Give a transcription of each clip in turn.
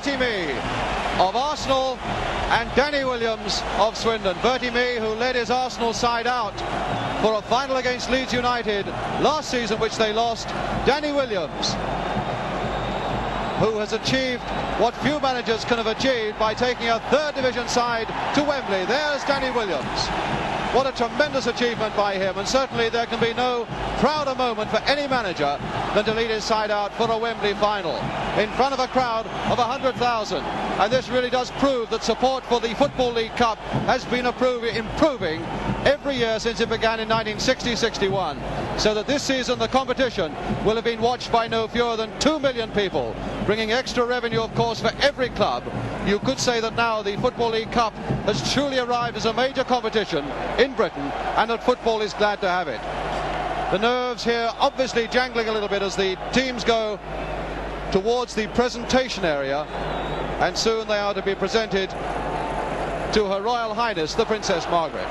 Bertie Mee of Arsenal and Danny Williams of Swindon. Bertie Mee, who led his Arsenal side out for a final against Leeds United last season, which they lost. Danny Williams, who has achieved what few managers can have achieved by taking a third division side to Wembley. There's Danny Williams. What a tremendous achievement by him, and certainly there can be no prouder moment for any manager than to lead his side out for a Wembley final in front of a crowd of 100,000. And this really does prove that support for the Football League Cup has been improving every year since it began in 1960-61, so that this season the competition will have been watched by no fewer than 2 million people, bringing extra revenue, of course, for every club. You could say that now the Football League Cup has truly arrived as a major competition in Britain, and that football is glad to have it. The nerves here obviously jangling a little bit as the teams go towards the presentation area, and soon they are to be presented to Her Royal Highness the Princess Margaret.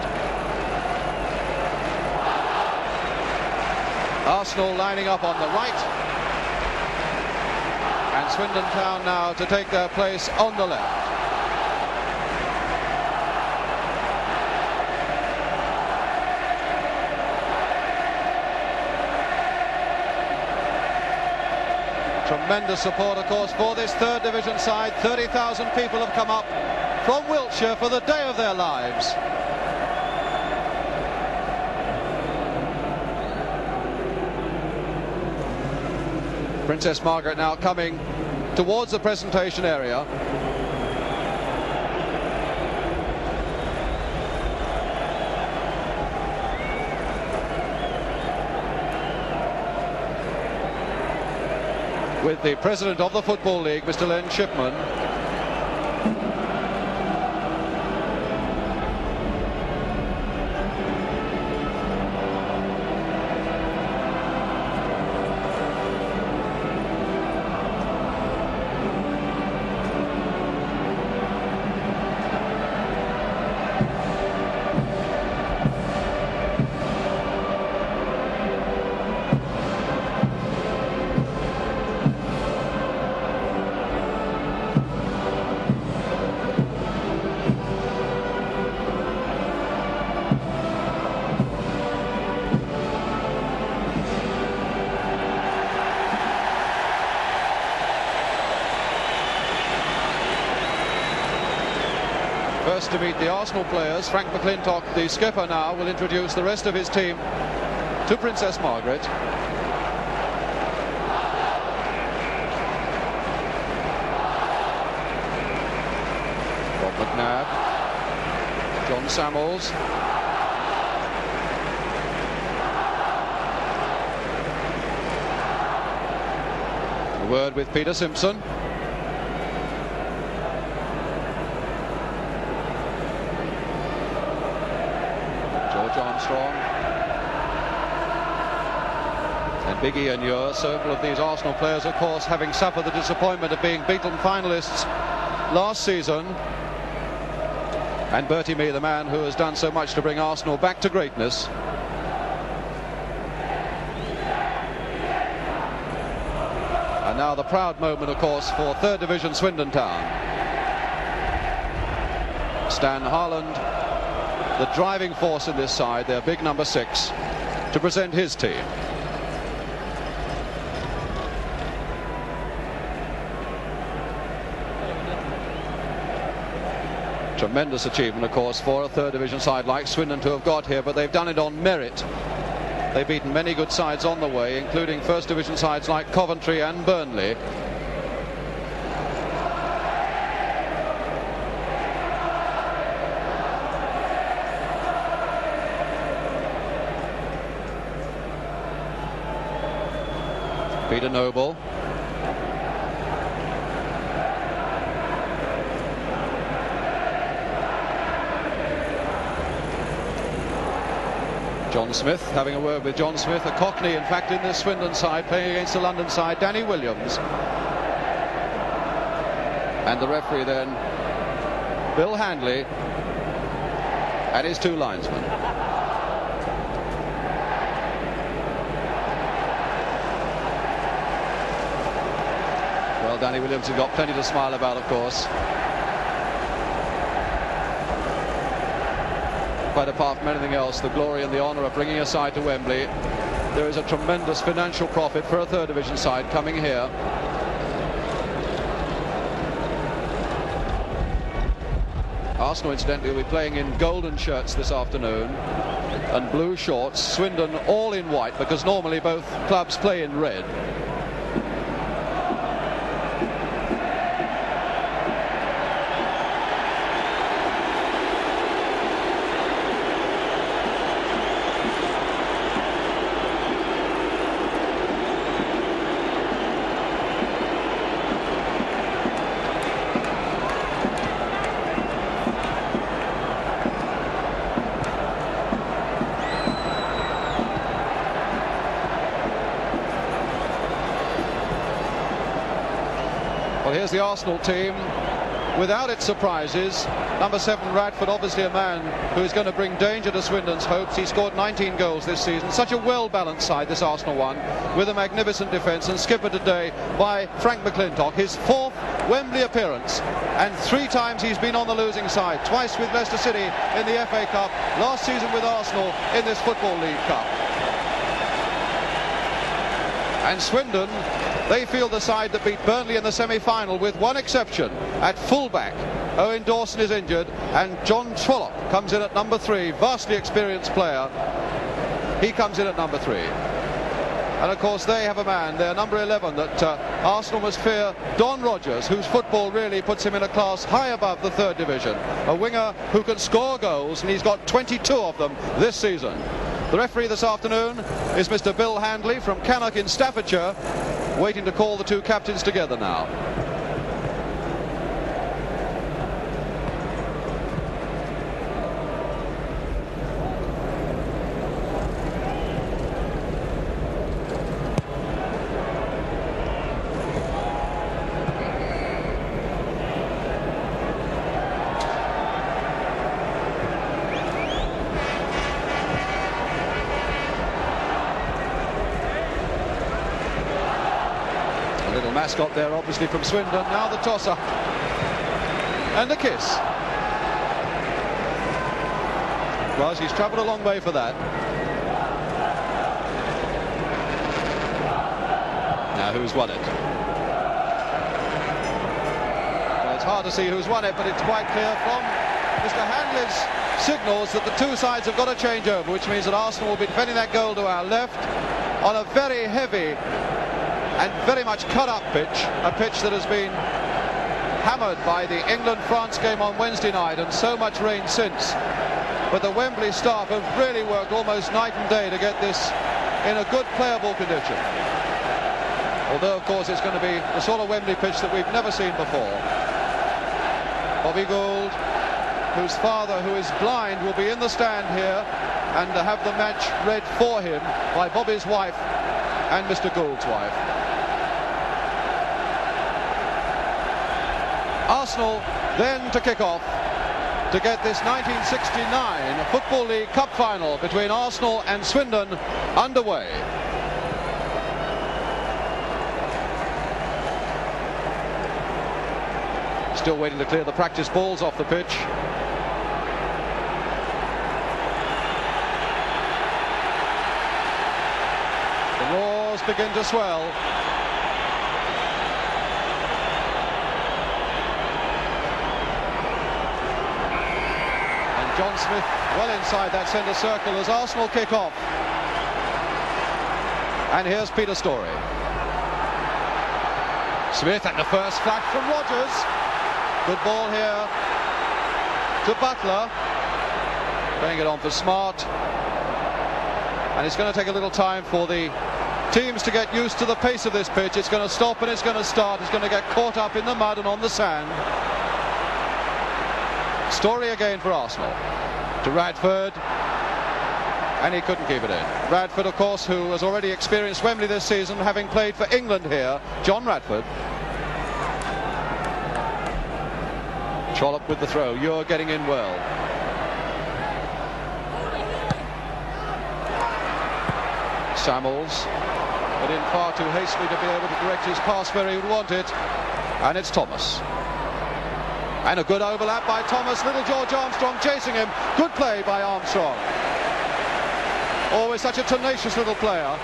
Arsenal lining up on the right, and Swindon Town now to take their place on the left. Tremendous support, of course, for this third division side. 30,000 people have come up from Wiltshire for the day of their lives. Princess Margaret now coming towards the presentation area. With the president of the Football League, Mr. Len Shipman. First to meet the Arsenal players, Frank McClintock, the skipper, now will introduce the rest of his team to Princess Margaret. Bob McNabb, John Samuels, a word with Peter Simpson. Armstrong and Big Ian Ure. Several of these Arsenal players, of course, having suffered the disappointment of being beaten finalists last season. And Bertie Mee, the man who has done so much to bring Arsenal back to greatness. And now the proud moment, of course, for third division Swindon Town. Stan Harland, the driving force in this side, their big number 6, to present his team. Tremendous achievement, of course, for a third division side like Swindon to have got here, but they've done it on merit. They've beaten many good sides on the way, including first division sides like Coventry and Burnley. Peter Noble. John Smith, having a word with John Smith, a Cockney, in fact, in this Swindon side, playing against the London side, Danny Williams. And the referee then, Bill Handley, and his 2 linesmen. Well, Danny Williams has got plenty to smile about, of course. But apart from anything else, the glory and the honour of bringing a side to Wembley, there is a tremendous financial profit for a third division side coming here. Arsenal, incidentally, will be playing in golden shirts this afternoon and blue shorts. Swindon all in white, because normally both clubs play in red. Well, here's the Arsenal team without its surprises. Number 7, Radford, obviously a man who is going to bring danger to Swindon's hopes. He scored 19 goals this season. Such a well-balanced side, this Arsenal one, with a magnificent defence, and skippered today by Frank McClintock. His 4th Wembley appearance, and 3 times he's been on the losing side. Twice with Leicester City in the FA Cup, last season with Arsenal in this Football League Cup. And Swindon, they field the side that beat Burnley in the semi-final, with one exception. At full-back, Owen Dawson is injured, and John Trollope comes in at number 3, vastly experienced player. He comes in at number 3. And of course they have a man, their number 11, that Arsenal must fear, Don Rogers, whose football really puts him in a class high above the third division. A winger who can score goals, and he's got 22 of them this season. The referee this afternoon is Mr. Bill Handley from Cannock in Staffordshire, waiting to call the two captains together now. Little mascot there, obviously from Swindon. Now the toss-up and a kiss. Well, he's travelled a long way for that. Now who's won it? Well, it's hard to see who's won it, but it's quite clear from Mr. Handley's signals that the two sides have got to change over, which means that Arsenal will be defending that goal to our left on a very heavy and very much cut up pitch, a pitch that has been hammered by the England-France game on Wednesday night, and so much rain since. But the Wembley staff have really worked almost night and day to get this in a good playable condition. Although of course it's going to be the sort of Wembley pitch that we've never seen before. Bobby Gould, whose father, who is blind, will be in the stand here and have the match read for him by Bobby's wife and Mr. Gould's wife. Arsenal then to kick off to get this 1969 Football League Cup final between Arsenal and Swindon underway. Still waiting to clear the practice balls off the pitch. The roars begin to swell. John Smith well inside that centre circle as Arsenal kick off. And here's Peter Storey. Smith at the first flash from Rogers. Good ball here to Butler. Playing it on for Smart. And it's going to take a little time for the teams to get used to the pace of this pitch. It's going to stop and it's going to start. It's going to get caught up in the mud and on the sand. Storey again for Arsenal, to Radford, and he couldn't keep it in. Radford, of course, who has already experienced Wembley this season, having played for England here. John Radford. Trollope with the throw. You're getting in well. Samuels, but in far too hastily to be able to direct his pass where he would want it. And it's Thomas. And a good overlap by Thomas. Little George Armstrong chasing him. Good play by Armstrong. Always such a tenacious little player.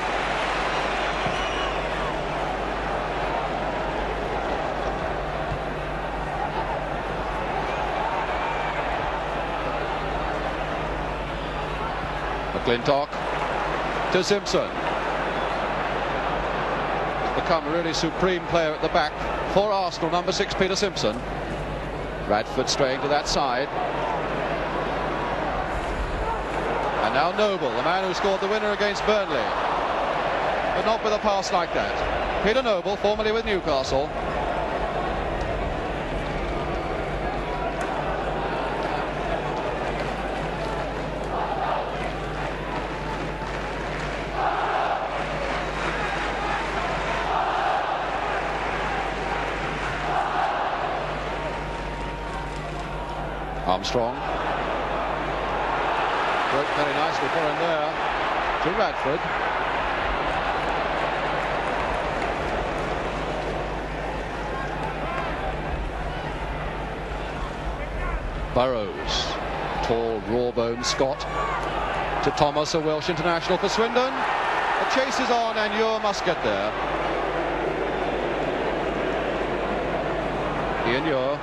McClintock to Simpson. He's become a really supreme player at the back for Arsenal, number 6, Peter Simpson. Radford straying to that side. And now Noble, the man who scored the winner against Burnley. But not with a pass like that. Peter Noble, formerly with Newcastle. Armstrong. Worked very nicely for him there to Radford. Burrows, tall, raw-boned Scott to Thomas, a Welsh international for Swindon. The chase is on and Ure must get there. Ian Ure.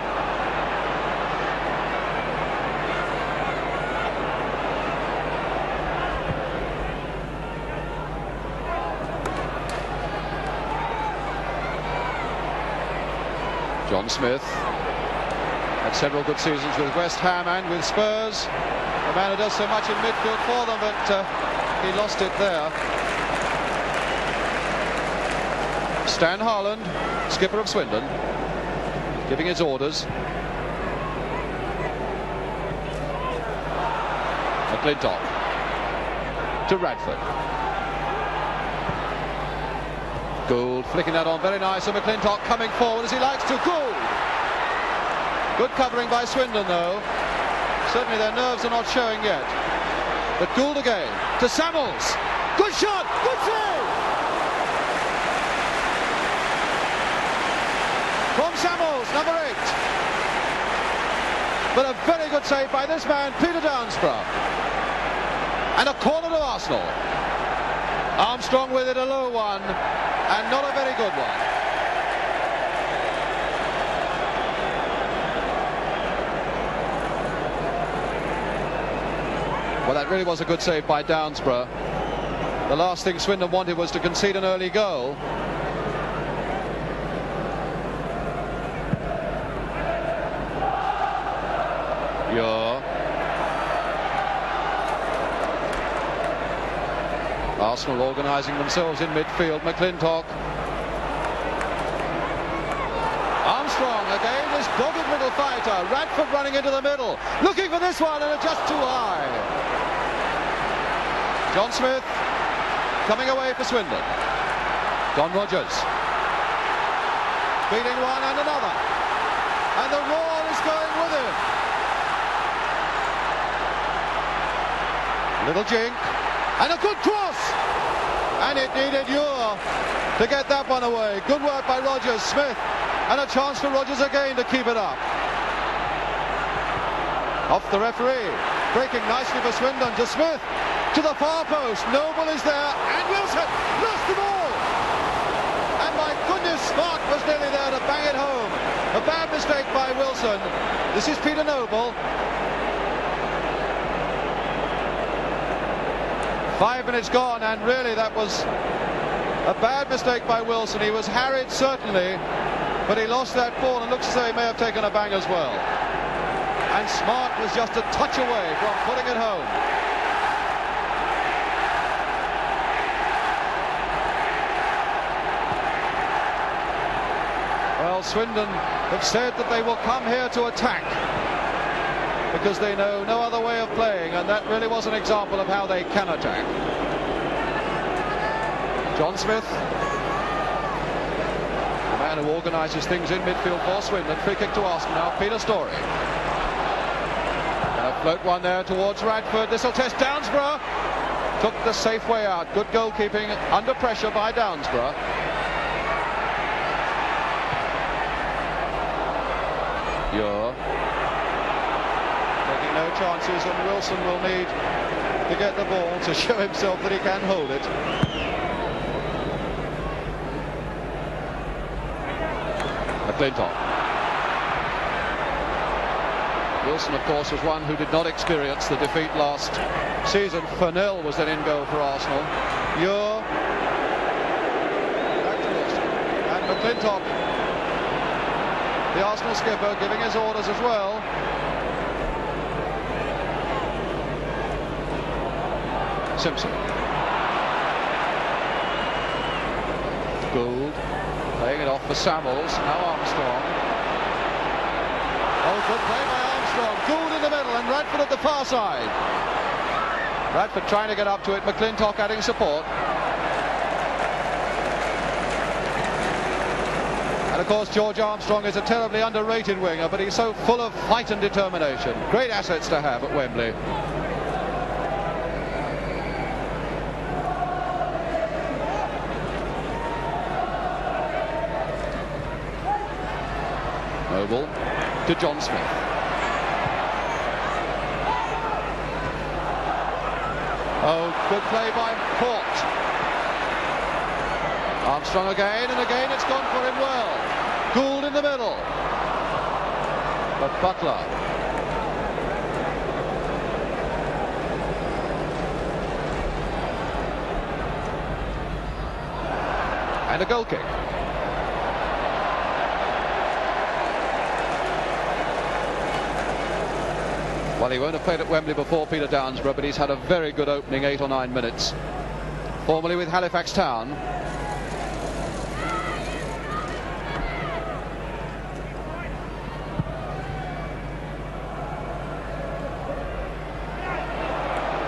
John Smith had several good seasons with West Ham and with Spurs. The man who does so much in midfield for them, but he lost it there. Stan Harland, skipper of Swindon, giving his orders. McClintock to Radford. Gould flicking that on very nice, and McClintock coming forward as he likes to. Gould! Good covering by Swindon though. Certainly their nerves are not showing yet. But Gould again to Samuels. Good shot! Good save! From Samuels, number 8. But a very good save by this man, Peter Downsborough. And a corner to Arsenal. Armstrong with it, a low one. And not a very good one. Well, that really was a good save by Downsborough. The last thing Swindon wanted was to concede an early goal. Ure. Arsenal organising themselves in midfield. McClintock. Armstrong again, this dogged middle fighter. Radford running into the middle, looking for this one, and it's just too high. John Smith coming away for Swindon. Don Rogers beating one and another, and the roar is going with him. Little jink. And a good cross! And it needed Ure to get that one away. Good work by Rogers. Smith. And a chance for Rogers again to keep it up. Off the referee. Breaking nicely for Swindon to Smith. To the far post. Noble is there. And Wilson lost the ball. And my goodness, Smart was nearly there to bang it home. A bad mistake by Wilson. This is Peter Noble. 5 minutes gone, and really that was a bad mistake by Wilson. He was harried certainly, but he lost that ball and looks as though he may have taken a bang as well. And Smart was just a touch away from putting it home. Well, Swindon have said that they will come here to attack, because they know no other way of playing, and that really was an example of how they can attack. John Smith, the man who organises things in midfield for Swindon. Free kick to Arsenal now, Peter Storey. And a float one there towards Radford. This will test Downsborough. Took the safe way out. Good goalkeeping under pressure by Downsborough. You're taking no chances, and Wilson will need to get the ball to show himself that he can hold it. McClintock. Wilson, of course, was one who did not experience the defeat last season. Furnell was then in goal for Arsenal. You're back to Wilson. And McClintock, the Arsenal skipper, giving his orders as well. Simpson. Gould laying it off for Samuels. Now Armstrong. Oh, good play by Armstrong. Gould in the middle and Radford at the far side. Radford trying to get up to it. McClintock adding support. And of course George Armstrong is a terribly underrated winger, but he's so full of fight and determination. Great assets to have at Wembley. Noble to John Smith. Oh, good play by Port. Armstrong again, and again it's gone for him well. Gould in the middle. But Butler. And a goal kick. Well, he won't have played at Wembley before, Peter Downsborough, but he's had a very good opening 8 or 9 minutes. Formerly with Halifax Town.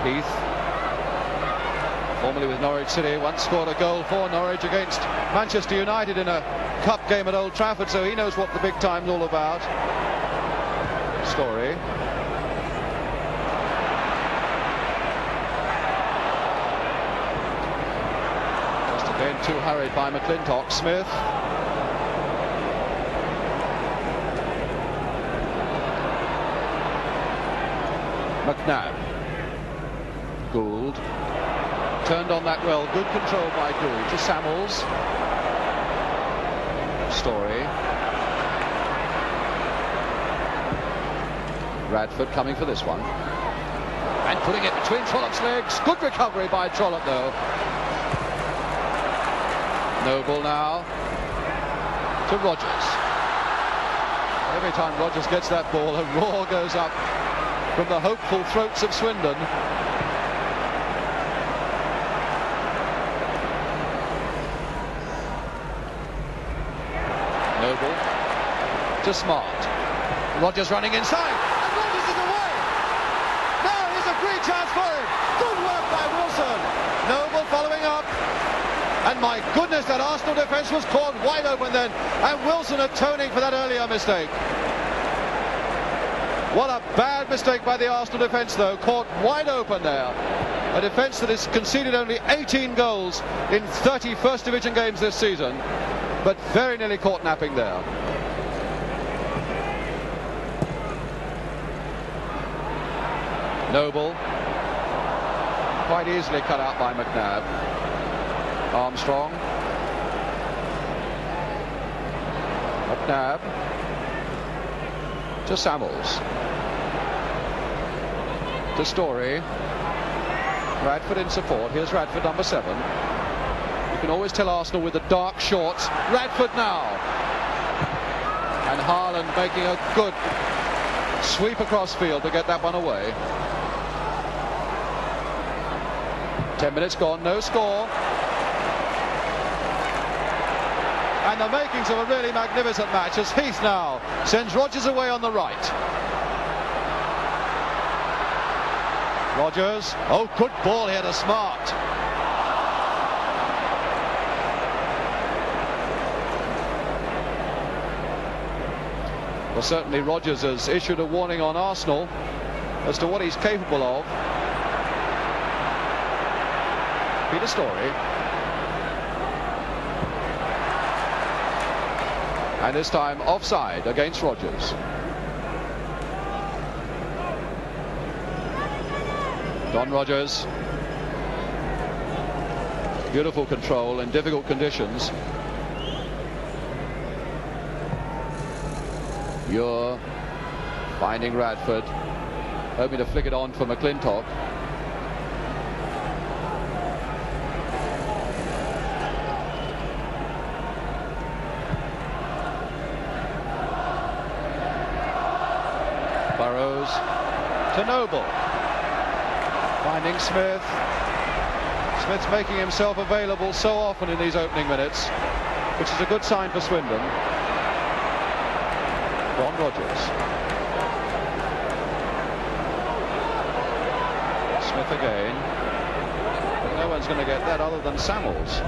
Heath, formerly with Norwich City, once scored a goal for Norwich against Manchester United in a cup game at Old Trafford, so he knows what the big time's all about. Story. Again, too hurried by McClintock. Smith. McNabb. Gould. Turned on that well. Good control by Gould to Samuels. Story. Radford coming for this one. And putting it between Trollope's legs. Good recovery by Trollope, though. Noble now to Rogers. Every time Rogers gets that ball, a roar goes up from the hopeful throats of Swindon. Noble to Smart. Rogers running inside, and Rogers is away. Now here's a great chance for him. Good work by Wilson. Noble following up. And my goodness, that Arsenal defence was caught wide open then, and Wilson atoning for that earlier mistake. What a bad mistake by the Arsenal defence, though, caught wide open there. A defence that has conceded only 18 goals in 30 First Division games this season, but very nearly caught napping there. Noble, quite easily cut out by McNabb. Armstrong. McNabb to Samuels. To Story. Radford in support. Here's Radford, number 7. You can always tell Arsenal with the dark shorts. Radford now. And Haaland making a good sweep across field to get that one away. 10 minutes gone, no score. And the makings of a really magnificent match as Heath now sends Rogers away on the right. Rogers, oh, good ball here to Smart. Well, certainly Rogers has issued a warning on Arsenal as to what he's capable of. Peter Story. And this time offside against Rogers. Don Rogers. Beautiful control in difficult conditions. You're finding Radford, hoping to flick it on for McClintock. Burrows to Noble, finding Smith. Smith's making himself available so often in these opening minutes, which is a good sign for Swindon. Don Rogers. Smith again. But no one's going to get that other than Samuels.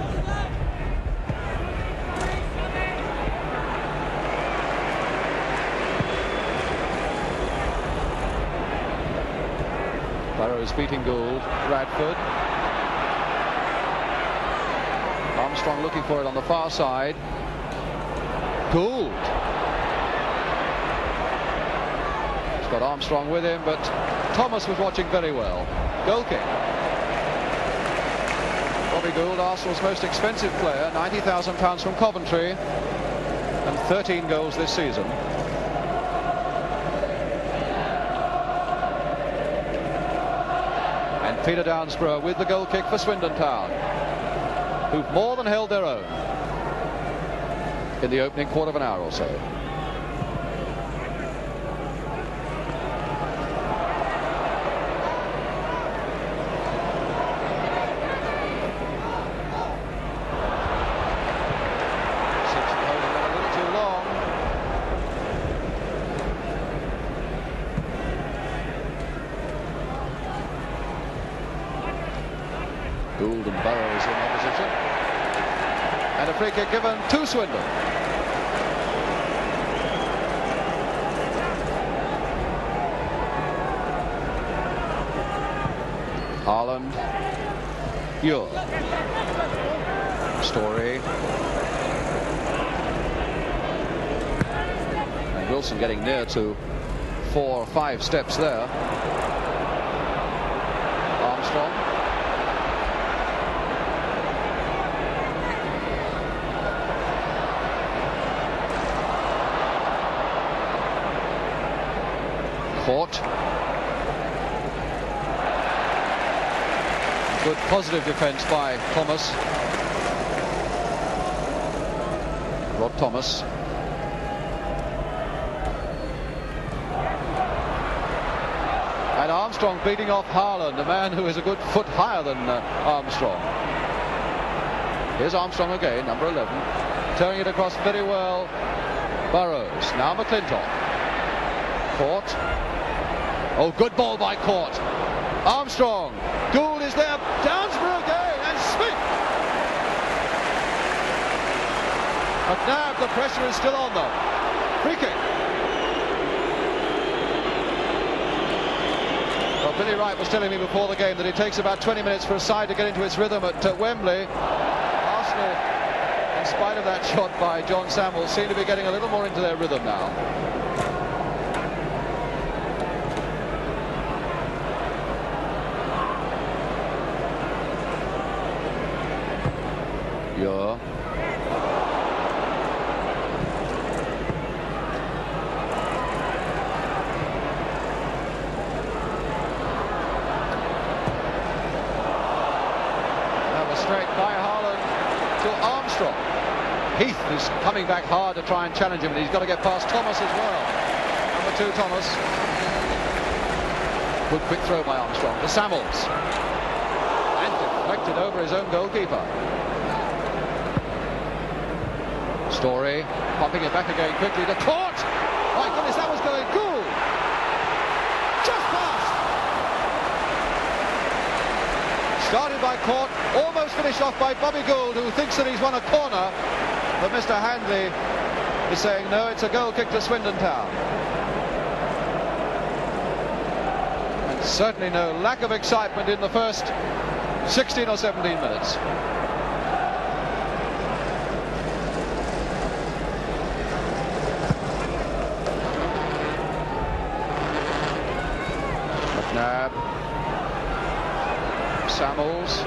Burrows beating Gould. Radford. Armstrong looking for it on the far side. Gould. He's got Armstrong with him, but Thomas was watching very well. Goal kick. Bobby Gould, Arsenal's most expensive player, £90,000 from Coventry, and 13 goals this season. And Peter Downsborough with the goal kick for Swindon Town, who've more than held their own in the opening quarter of an hour or so. Gould and Burrows in opposition. And a free kick given to Swindon. Haaland. Ure. Story. And Wilson getting near to 4 or 5 steps there. Armstrong. Caught. Good positive defence by Thomas. Rod Thomas. And Armstrong beating off Haaland, a man who is a good foot higher than Armstrong. Here's Armstrong again, number 11. Turning it across very well. Burrows. Now McClintock. Caught. Oh, good ball by Court. Armstrong. Gould is there. Downsborough again. And Smith. McNabb, the pressure is still on them. Free kick. Well, Billy Wright was telling me before the game that it takes about 20 minutes for a side to get into its rhythm at Wembley. Arsenal, in spite of that shot by John Samuels, seem to be getting a little more into their rhythm now. Ure. That was straight by Haaland to Armstrong. Heath is coming back hard to try and challenge him, and he's got to get past Thomas as well. Number 2, Thomas. Good quick throw by Armstrong to Samuels. And deflected over his own goalkeeper. Story, popping it back again quickly to Court. My goodness, that was going cool. Just past. Started by Court, almost finished off by Bobby Gould, who thinks that he's won a corner. But Mr. Handley is saying, no, it's a goal kick to Swindon Town. And certainly no lack of excitement in the first 16 or 17 minutes. Samuels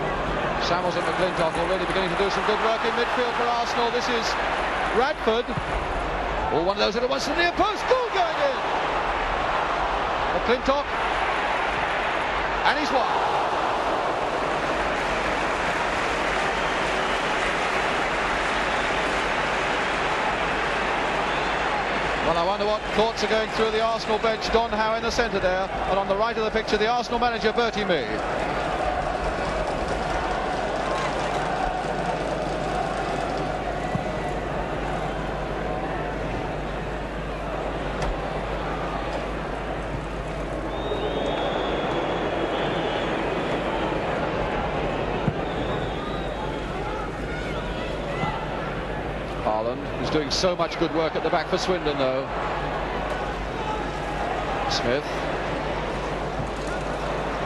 and McClintock already beginning to do some good work in midfield for Arsenal. This is Radford. Oh, one of those little ones to the near post. Goal going in. McClintock. And he's won. Well, I wonder what thoughts are going through the Arsenal bench. Don Howe in the centre there, and on the right of the picture, the Arsenal manager, Bertie Mee. Who's doing so much good work at the back for Swindon, though.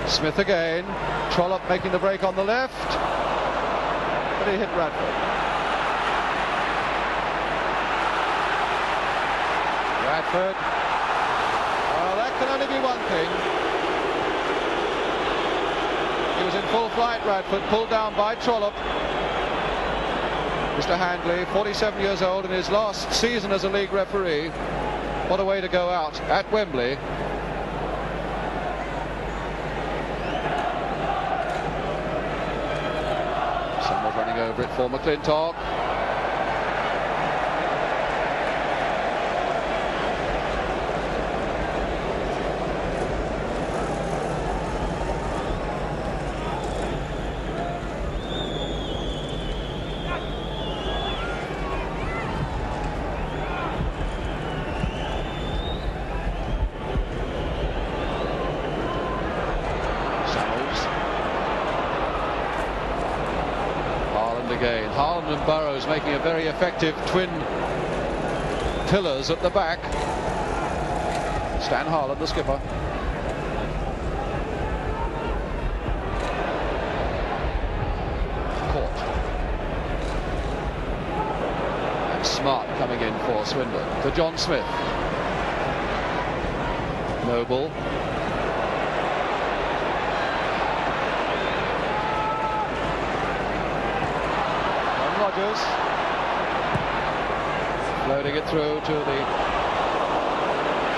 Smith again. Trollope making the break on the left, but he hit Radford. Oh, that can only be one thing. He was in full flight, Radford, pulled down by Trollope. Mr. Handley, 47 years old, in his last season as a league referee. What a way to go out at Wembley. Someone running over it for McClintock. Again, Haaland and Burrows making a very effective twin pillars at the back. Stan Haaland, the skipper. Caught. And Smart coming in for Swindon. To John Smith. Noble. Rogers. Loading it through to the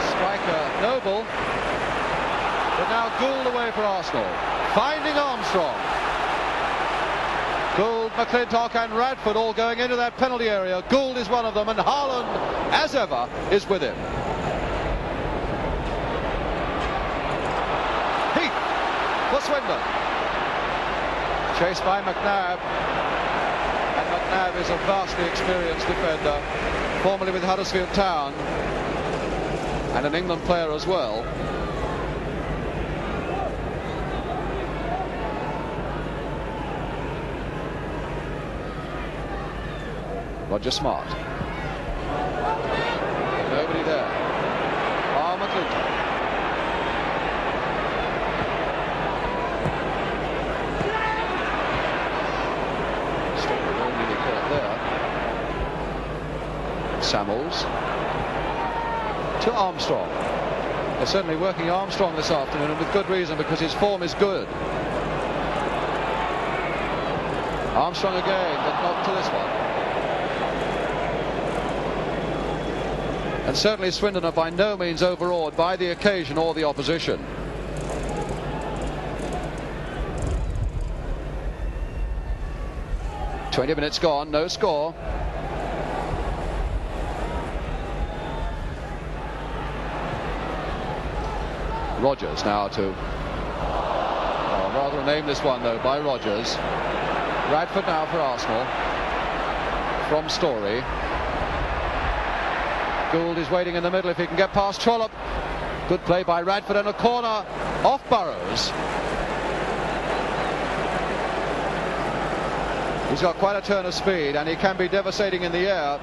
striker Noble. But now Gould away for Arsenal. Finding Armstrong. Gould, McClintock and Radford all going into that penalty area. Gould is one of them, and Haaland, as ever, is with him. Heath for Swindon. Chased by McNabb. McNabb is a vastly experienced defender, formerly with Huddersfield Town, and an England player as well. Roger Smart. Nobody there. McClintock. Samuels to Armstrong. They're certainly working Armstrong this afternoon, and with good reason, because his form is good. Armstrong again, but not to this one. And certainly Swindon are by no means overawed by the occasion or the opposition. "20 minutes gone, no score." Rogers now to, rather a nameless one though by Rogers. Radford now for Arsenal from Story. Gould is waiting in the middle if he can get past Trollope. Good play by Radford, and a corner off Burrows. He's got quite a turn of speed, and he can be devastating in the air,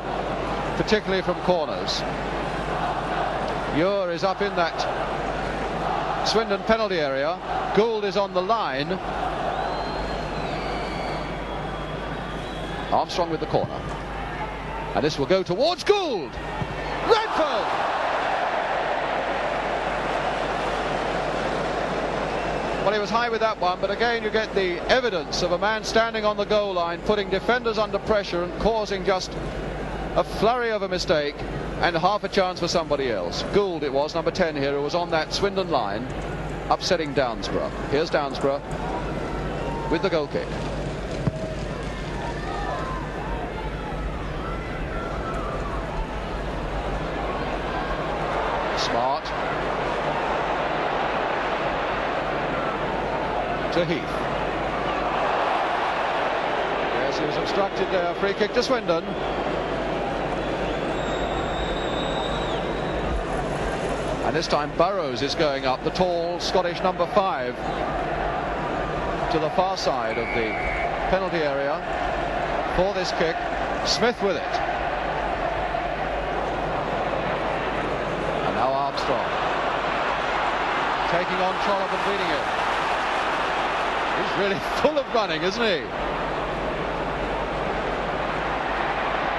particularly from corners. Ure is up in that Swindon penalty area. Gould is on the line. Armstrong with the corner, and this will go towards Gould. Radford! Well, he was high with that one, but again you get the evidence of a man standing on the goal line, putting defenders under pressure and causing just a flurry of a mistake and half a chance for somebody else. Gould it was, number 10 here, who was on that Swindon line, upsetting Downsborough. Here's Downsborough with the goal kick. Smart. To Heath. Yes, he was obstructed there. Free kick to Swindon. And this time Burrows is going up, the tall Scottish number 5, to the far side of the penalty area for this kick. Smith with it. And now Armstrong taking on Trollope and beating it. He's really full of running, isn't he?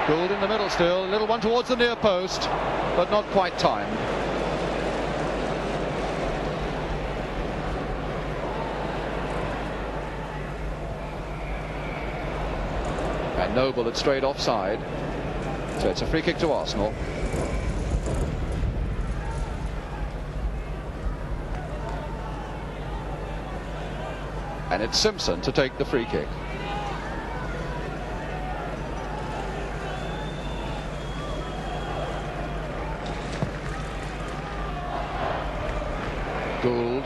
Gould in the middle still, a little one towards the near post, but not quite timed. And Noble had strayed offside, so it's a free kick to Arsenal. And it's Simpson to take the free kick. Gould.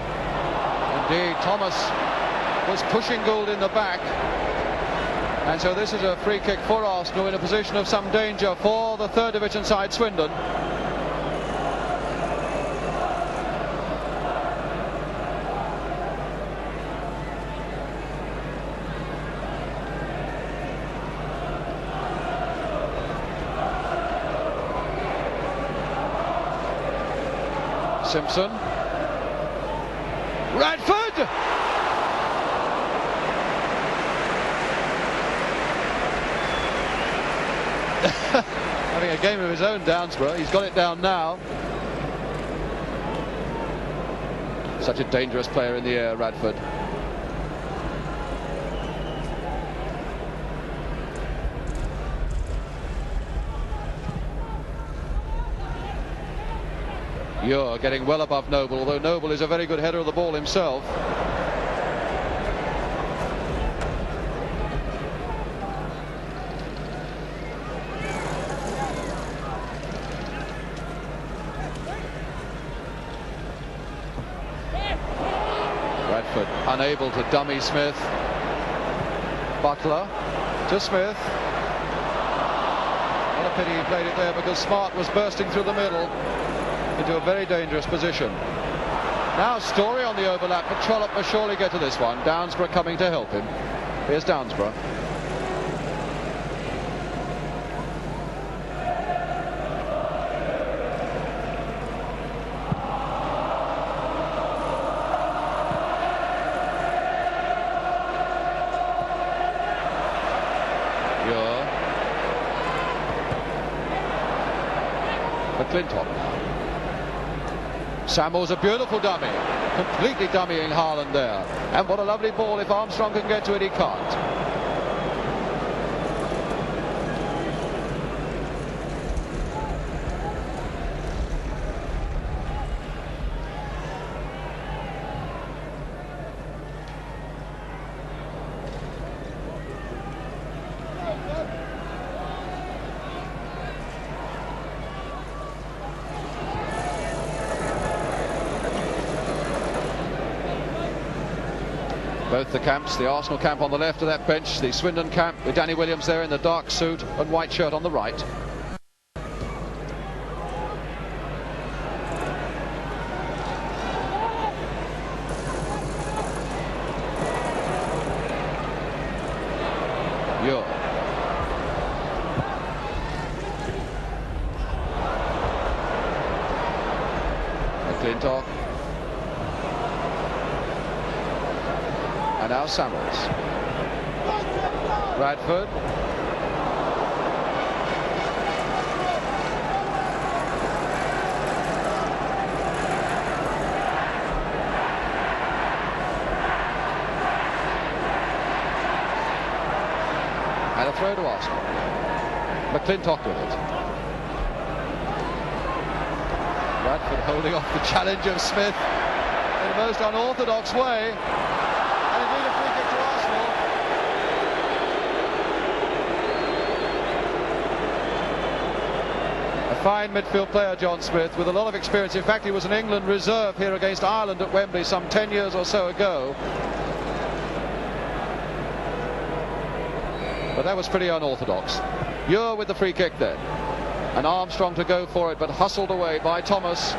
Indeed, Thomas was pushing Gould in the back. And so this is a free kick for Arsenal in a position of some danger for the third division side, Swindon. Simpson. Radford! Having a game of his own, Downsborough. He's got it down now. Such a dangerous player in the air, Radford. You're getting well above Noble, although Noble is a very good header of the ball himself. Radford unable to dummy Smith. Butler to Smith. What a pity he played it there, because Smart was bursting through the middle into a very dangerous position. Now Story on the overlap, but Trollope must surely get to this one. Downsborough coming to help him. Here's Downsborough. McClintock. Samuel's a beautiful dummy, completely dummying Haaland there. And what a lovely ball. If Armstrong can get to it, he can't. Both the camps, the Arsenal camp on the left of that bench, the Swindon camp with Danny Williams there in the dark suit and white shirt on the right. Ure. McClintock. And now Samuels. Bradford. And a throw to Arsenal. McClintock with it. Bradford holding off the challenge of Smith in the most unorthodox way. And indeed a free kick to Arsenal. A fine midfield player, John Smith, with a lot of experience. In fact, he was an England reserve here against Ireland at Wembley some 10 years or so ago. But that was pretty unorthodox. You're with the free kick then. And Armstrong to go for it, but hustled away by Thomas.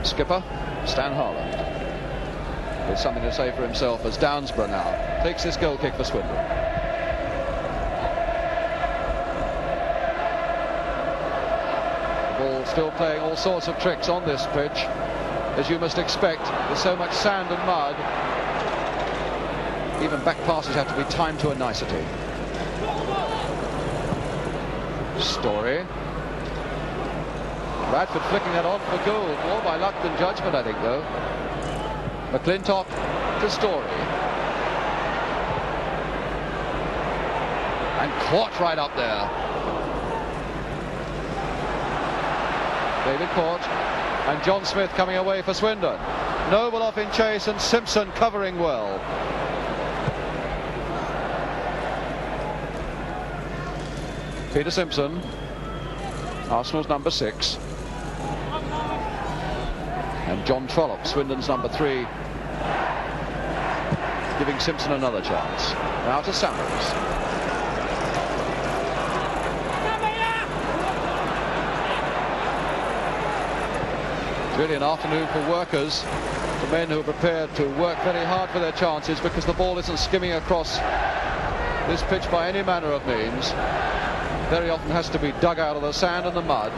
Skipper Stan Harland with something to say for himself as Downsborough now takes this goal kick for Swindon. The ball still playing all sorts of tricks on this pitch, as you must expect, with so much sand and mud. Even back passes have to be timed to a nicety. Story. Bradford flicking that on for goal. More by luck than judgment, I think, though. McClintock to Story. And caught right up there. David caught. And John Smith coming away for Swindon. Noble off in chase and Simpson covering well. Peter Simpson, Arsenal's number 6. And John Trollope, Swindon's number 3, giving Simpson another chance. Now to Samuels. It's really an afternoon for workers, for men who are prepared to work very hard for their chances, because the ball isn't skimming across this pitch by any manner of means. Very often has to be dug out of the sand and the mud.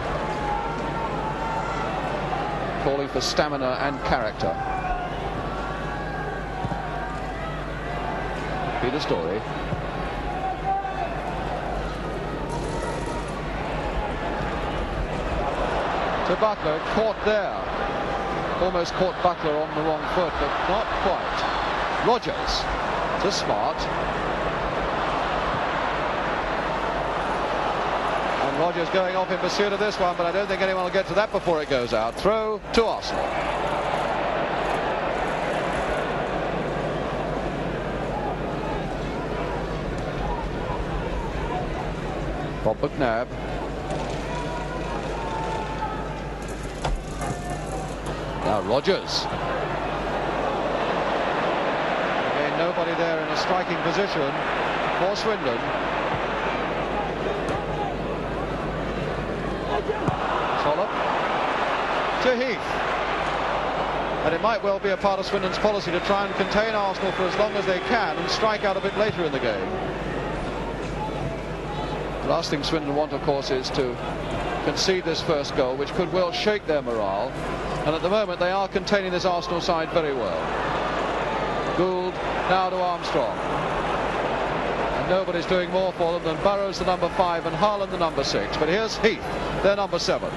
Calling for stamina and character. Peter Story. To Butler, caught there. Almost caught Butler on the wrong foot, but not quite. Rogers to Smart. Rogers going off in pursuit of this one, but I don't think anyone will get to that before it goes out. Throw to Arsenal. Bob McNabb. Now Rogers. Again, nobody there in a striking position for Swindon. To Heath. And it might well be a part of Swindon's policy to try and contain Arsenal for as long as they can and strike out a bit later in the game. The last thing Swindon want, of course, is to concede this first goal, which could well shake their morale. And at the moment they are containing this Arsenal side very well. Gould now to Armstrong. And nobody's doing more for them than Burrows, the number 5, and Harland, the number 6. But here's Heath, their number 7.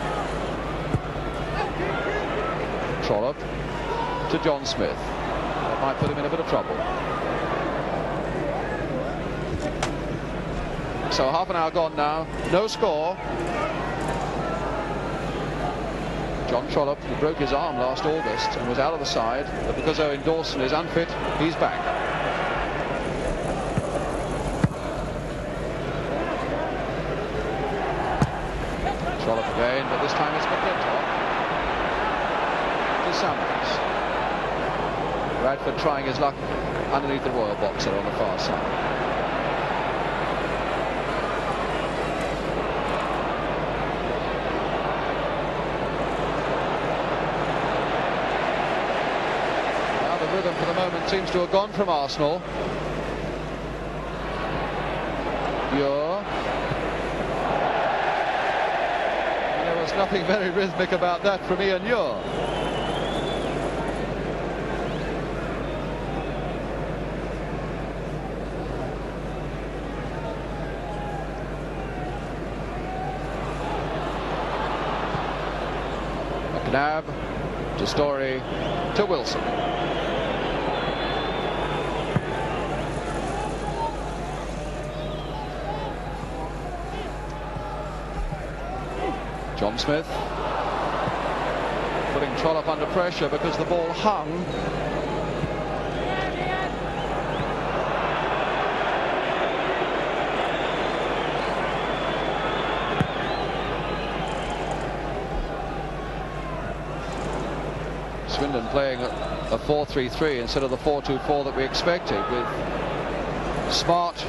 Trollope to John Smith. That might put him in a bit of trouble. So half an hour gone now, no score. John Trollope, who broke his arm last August and was out of the side, but because Owen Dawson is unfit, he's back. Trollope again, but this time it's McClintock. Samuels. Bradford trying his luck underneath the Royal boxer on the far side. Now the rhythm for the moment seems to have gone from Arsenal. And there was nothing very rhythmic about that from Ian Ure. McNabb to Story to Wilson. John Smith putting Trollope under pressure because the ball hung. Swindon playing a 4-3-3 instead of the 4-2-4 that we expected, with Smart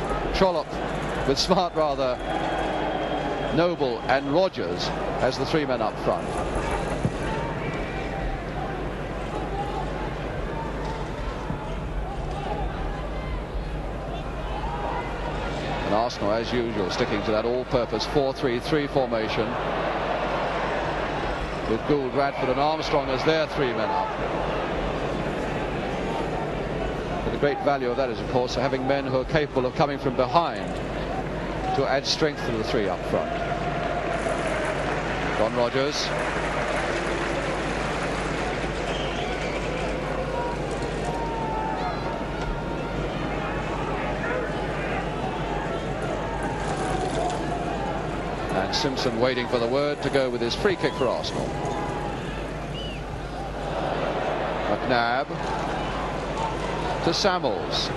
rather, Noble and Rogers as the three men up front. And Arsenal, as usual, sticking to that all-purpose 4-3-3 formation, with Gould, Radford and Armstrong as their three men up. But the great value of that is, of course, having men who are capable of coming from behind to add strength to the three up front. Don Rogers. And Simpson waiting for the word to go with his free kick for Arsenal. McNabb to Samuels.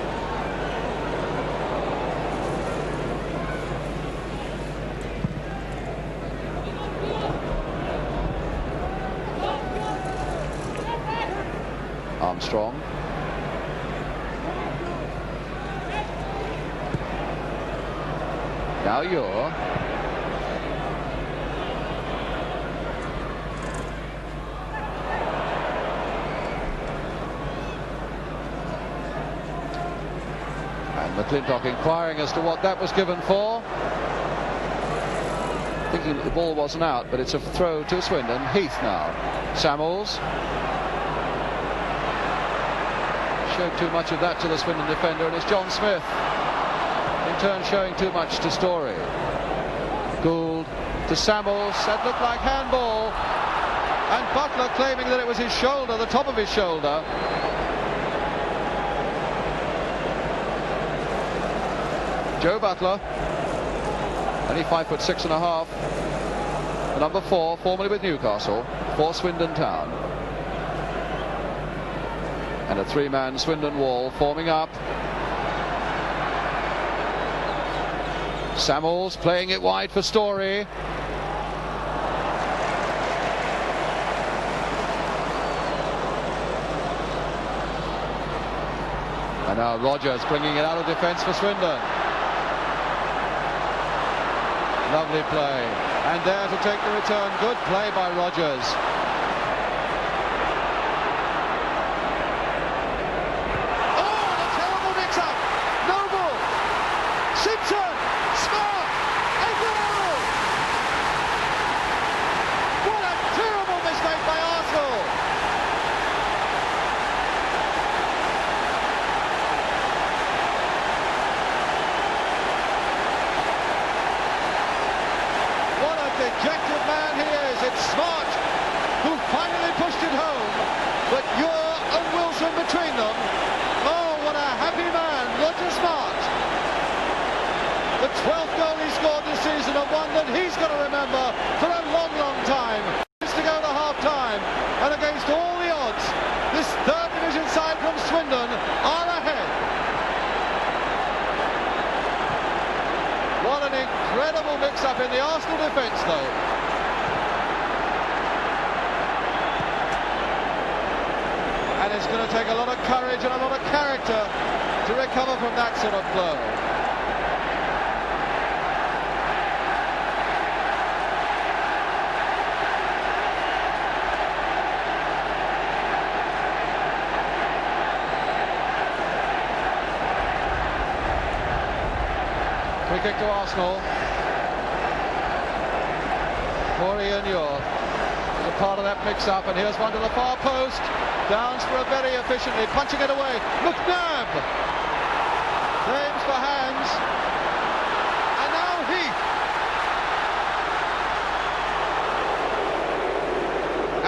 Armstrong. Now you're. And McClintock inquiring as to what that was given for. Thinking that the ball wasn't out, but it's a throw to Swindon. Heath now. Samuels. Showed too much of that to the Swindon defender, and it's John Smith in turn showing too much to Story. Gould to Samuels. That looked like handball, and Butler claiming that it was his shoulder, the top of his shoulder. Joe Butler, only 5'6½", number 4, formerly with Newcastle, for Swindon Town. And a three-man Swindon wall forming up. Samuels playing it wide for Story. And now Rogers bringing it out of defence for Swindon. Lovely play. And there to take the return. Good play by Rogers. Dejected man he is. It's Smart who finally pushed it home, but Ure and Wilson between them. Oh, what a happy man, Roger Smart. The 12th goal he scored this season, and one that he's going to remember for a long, long time. It's to go to half-time, and against all the odds, this third division side from Swindon are ahead. What an incredible mix-up in the Arsenal defence, though. And it's going to take a lot of courage and a lot of character to recover from that sort of blow. Free kick to Arsenal. Corey and Ure is a part of that mix-up, and here's one to the far post. Downs for a very efficiently, punching it away. McNabb claims for hands, and now Heath.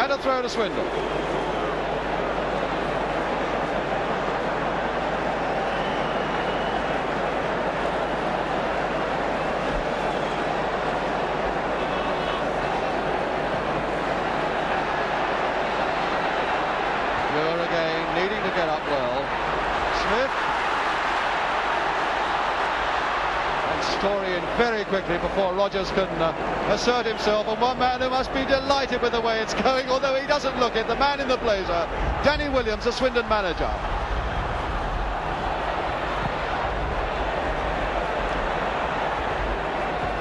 And a throw to Swindon. Again, needing to get up well. Smith. And Story in very quickly before Rogers can assert himself. And one man who must be delighted with the way it's going, although he doesn't look it, the man in the blazer, Danny Williams, the Swindon manager.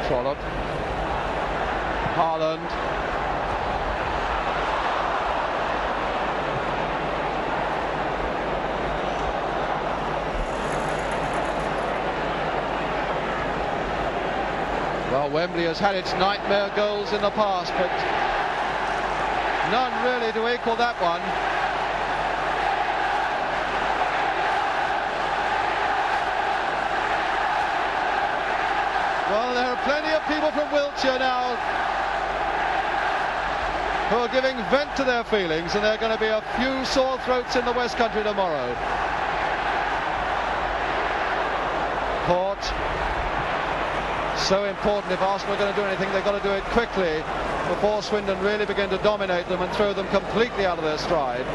Trollope. Haaland. Well, Wembley has had its nightmare goals in the past, but none really to equal that one. Well, there are plenty of people from Wiltshire now who are giving vent to their feelings, and there are going to be a few sore throats in the West Country tomorrow. Port. So important. If Arsenal are going to do anything, they've got to do it quickly before Swindon really begin to dominate them and throw them completely out of their stride.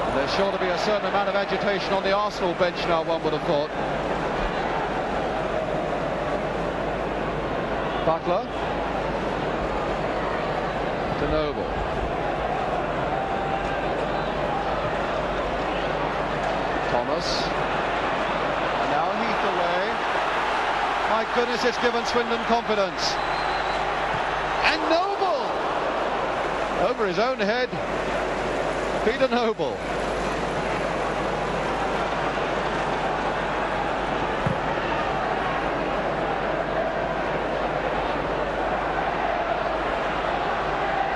And there's sure to be a certain amount of agitation on the Arsenal bench now, one would have thought. Butler. To Noble. Thomas, and now Heath away. My goodness, it's given Swindon confidence. And Noble! Over his own head, Peter Noble.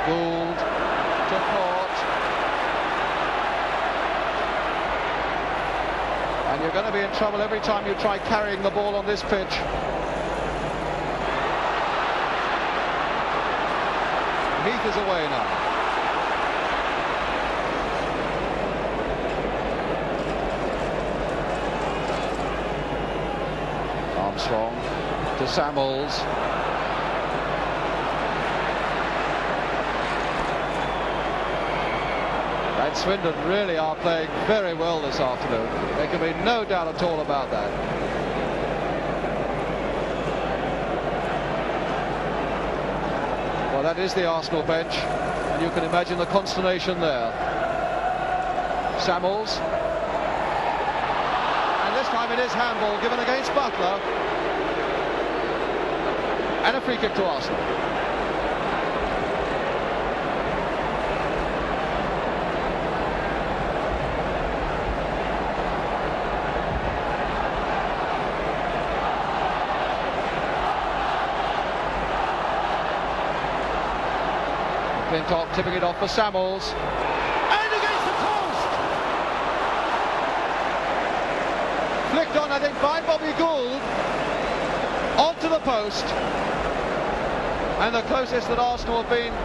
Gould to Port. And you're going to be in trouble every time you try carrying the ball on this pitch. Heath is away now. Armstrong to Samuels. And Swindon really are playing very well this afternoon. There can be no doubt at all about that. Well, that is the Arsenal bench, and you can imagine the consternation there. Samuels. And this time it is handball given against Butler. And a free kick to Arsenal. Flintoff tipping it off for Samuels. And against the post! Flicked on, I think, by Bobby Gould. Onto the post. And the closest that Arsenal have been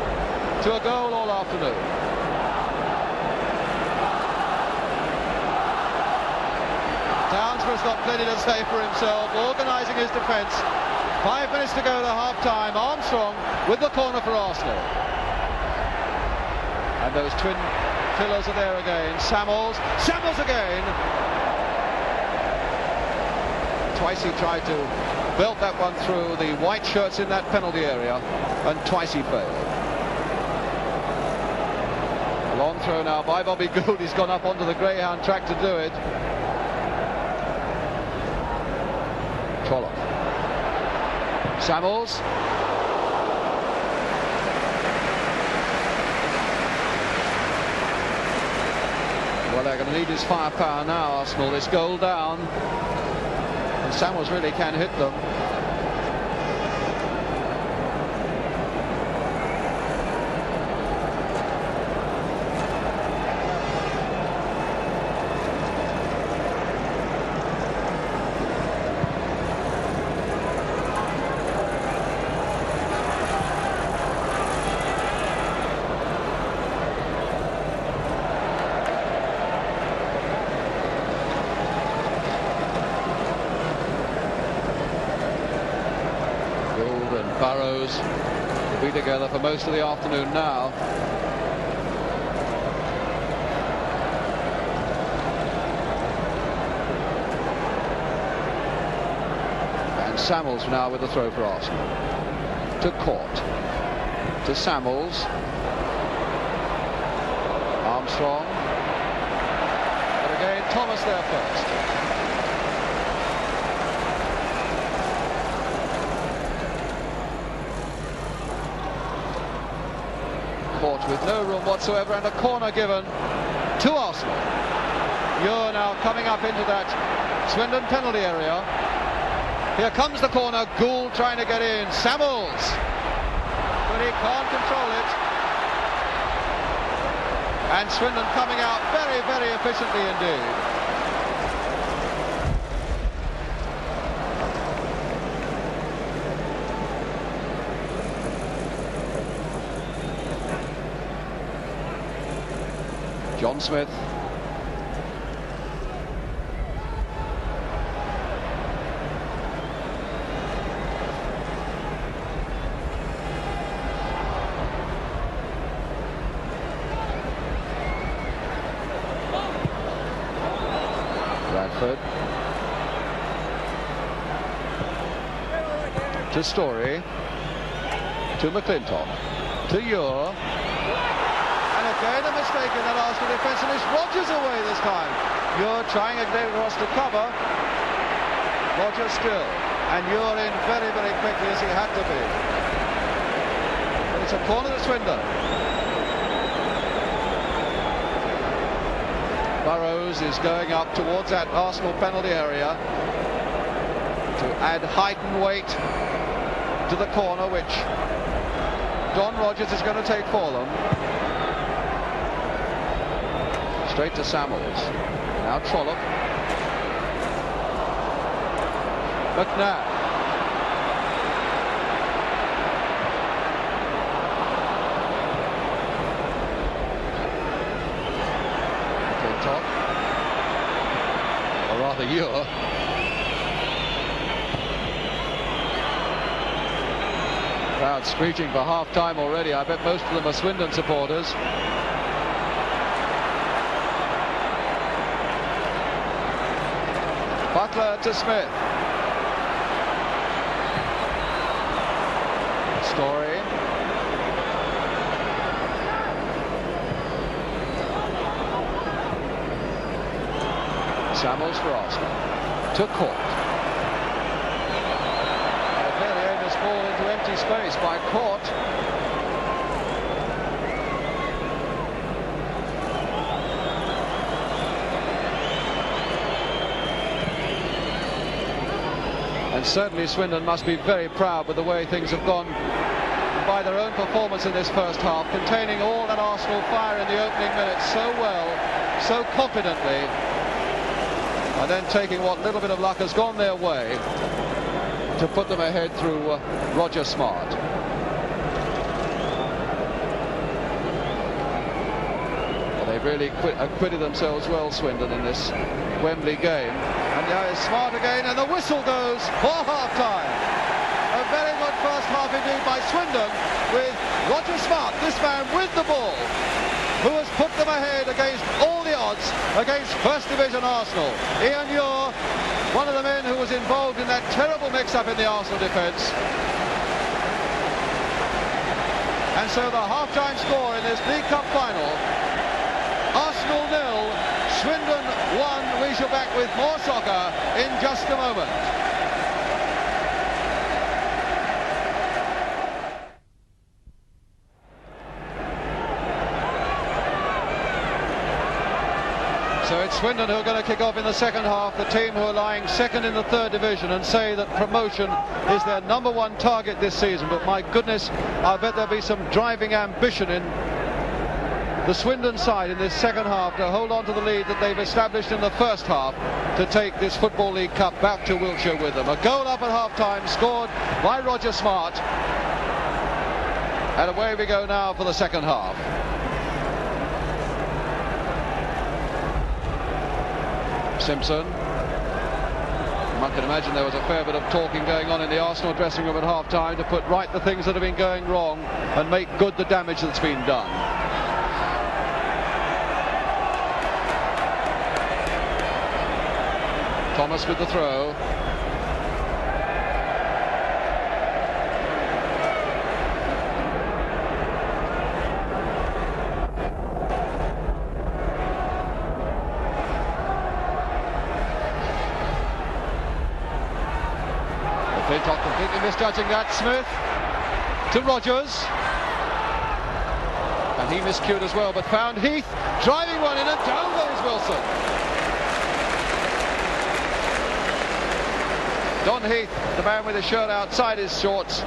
to a goal all afternoon. Townsboro's got plenty to say for himself, organising his defence. 5 minutes to go to half-time. Armstrong with the corner for Arsenal. And those twin pillars are there again. Samuels again. Twice he tried to belt that one through the white shirts in that penalty area, and twice he failed. A long throw now by Bobby Gould. He's gone up onto the Greyhound track to do it. Trollope. Samuels. Well, they're going to need his firepower now, Arsenal. This goal down. And Samuels really can hit them. Burrows will be together for most of the afternoon now. And Samuels now with the throw for Arsenal. To Court. To Samuels. Armstrong. But again, Thomas there first. Court with no room whatsoever, and a corner given to Arsenal. You're now coming up into that Swindon penalty area. Here comes the corner. Gould trying to get in. Samuels, but he can't control it. And Swindon coming out very, very efficiently indeed. John Smith. Bradford. To Story. To McClintock. To Ure. Again a mistake in that Arsenal defence, and it's Rodgers away this time. You're trying again across to cover. Rodgers still, and you're in very, very quickly as he had to be. But it's a corner to Swindon. Burrows is going up towards that Arsenal penalty area to add height and weight to the corner, which Don Rodgers is going to take for them. Straight to Samuels. Now Trollope. McNabb. McClintock. Or rather Ure. Crowd screeching for half-time already. I bet most of them are Swindon supporters. Butler to Smith. Story. Samuels for Arsenal. To Court. A fairly aimless ball into empty space by Court. And certainly Swindon must be very proud with the way things have gone by their own performance in this first half, containing all that Arsenal fire in the opening minutes so well, so confidently, and then taking what little bit of luck has gone their way to put them ahead through Roger Smart. Well, they've really acquitted themselves well, Swindon, in this Wembley game. And now it's Smart again, and the whistle goes for half-time. A very good first half indeed by Swindon, with Roger Smart, this man with the ball, who has put them ahead against all the odds against First Division Arsenal. Ian Ure, one of the men who was involved in that terrible mix-up in the Arsenal defence. And so the half-time score in this League Cup final, Arsenal 0, Swindon 1. We shall back with more soccer in just a moment. So it's Swindon who are going to kick off in the second half, the team who are lying second in the third division, and say that promotion is their #1 target this season. But my goodness, I bet there'll be some driving ambition in the Swindon side in this second half to hold on to the lead that they've established in the first half to take this Football League Cup back to Wiltshire with them. A goal up at half-time scored by Roger Smart. And away we go now for the second half. Simpson. One can imagine there was a fair bit of talking going on in the Arsenal dressing room at half-time to put right the things that have been going wrong and make good the damage that's been done. Thomas with the throw. McClintock completely misjudging that. Smith to Rodgers, and he miscued as well, but found Heath driving one in, and down goes Wilson. Don Heath, the man with his shirt outside his shorts,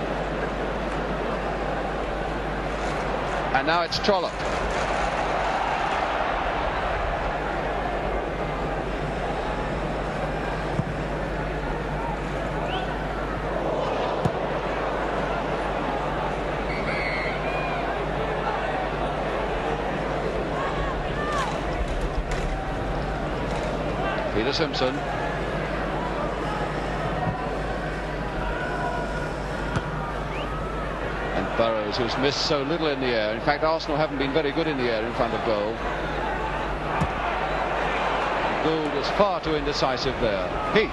and now it's Trollope. Peter Simpson. And Burrows, who's missed so little in the air. In fact, Arsenal haven't been very good in the air in front of goal. Gould was far too indecisive there. Heath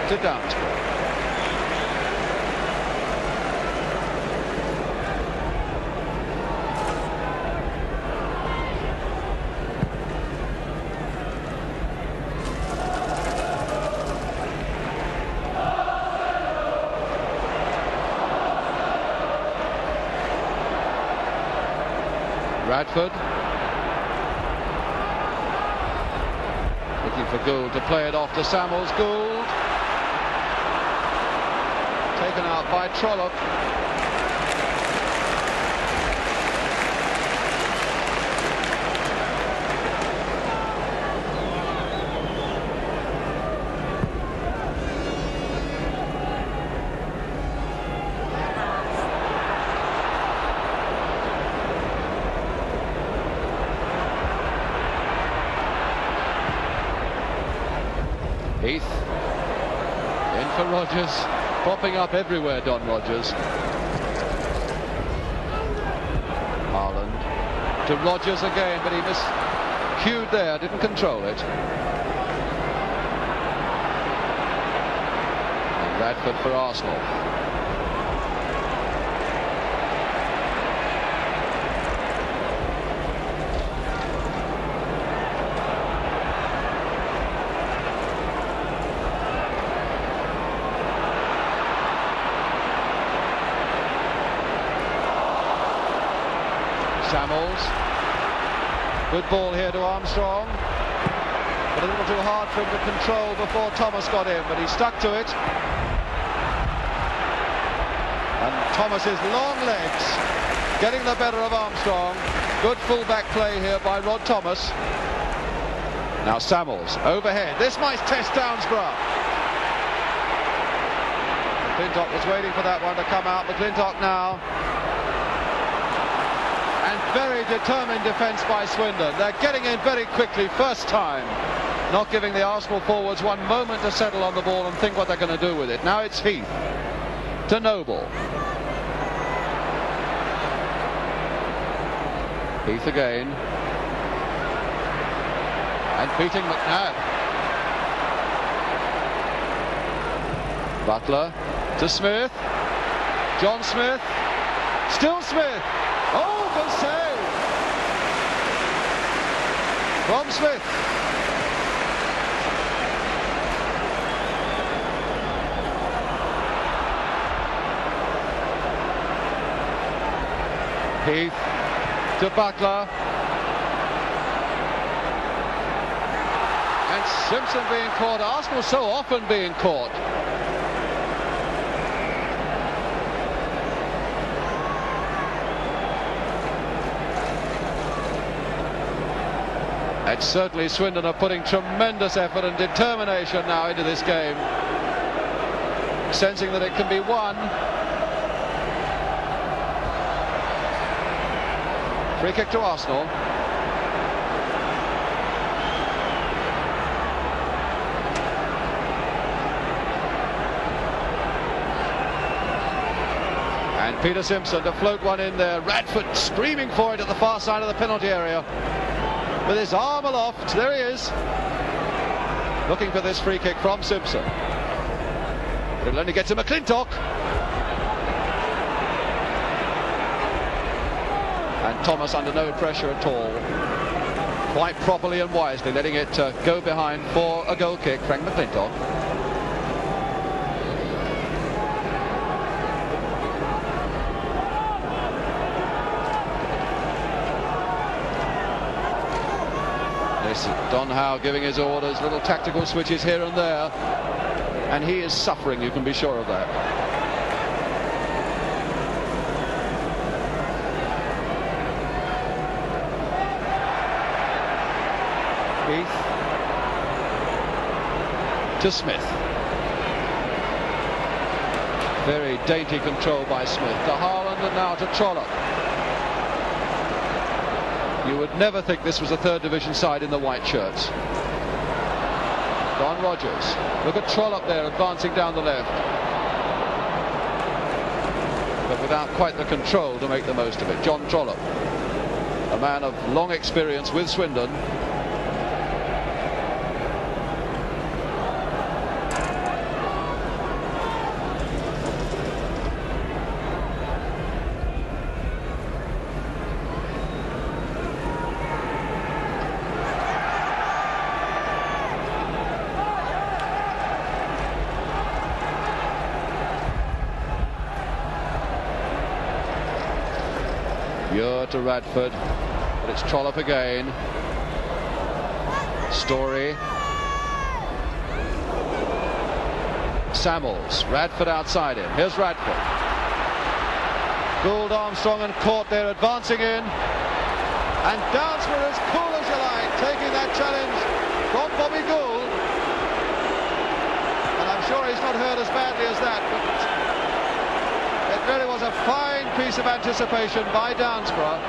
to Downsbury. Bradford looking for Gould to play it off to Samuels. Gould taken out by Trollope. Heath in for Rodgers, popping up everywhere, Don Rodgers. Haaland to Rodgers again, but he miscued there, didn't control it. And Bradford for Arsenal. Samuels, good ball here to Armstrong, but a little too hard for him to control before Thomas got in, but he stuck to it. And Thomas's long legs getting the better of Armstrong. Good full-back play here by Rod Thomas. Now Samuels overhead. This might test Downsborough. McClintock was waiting for that one to come out. McClintock now. And very determined defence by Swindon. They're getting in very quickly, first time. Not giving the Arsenal forwards one moment to settle on the ball and think what they're going to do with it. Now it's Heath to Noble. Heath again. And beating McNabb. Butler to Smith. John Smith. Still Smith. Oh, good save from Smith. Heath to Butler. And Simpson being caught. Arsenal so often being caught. And certainly Swindon are putting tremendous effort and determination now into this game, sensing that it can be won. Free kick to Arsenal. Peter Simpson to float one in there. Radford screaming for it at the far side of the penalty area. With his arm aloft, there he is. Looking for this free kick from Simpson. It'll only get to McClintock. And Thomas under no pressure at all. Quite properly and wisely letting it go behind for a goal kick. Frank McClintock. This is Don Howe giving his orders, little tactical switches here and there, and he is suffering, you can be sure of that. Heath to Smith. Very dainty control by Smith to Haaland, and now to Trollope. You would never think this was a third division side in the white shirts. Don Rogers. Look at Trollope there advancing down the left. But without quite the control to make the most of it. John Trollope, a man of long experience with Swindon. To Radford, but it's Trollope again. Story. Samuels. Radford outside him. Here's Radford. Gould, Armstrong and Court there advancing in. And Downsbury as cool as you like, taking that challenge from Bobby Gould. And I'm sure he's not hurt as badly as that, but it really was a fine piece of anticipation by Downsborough.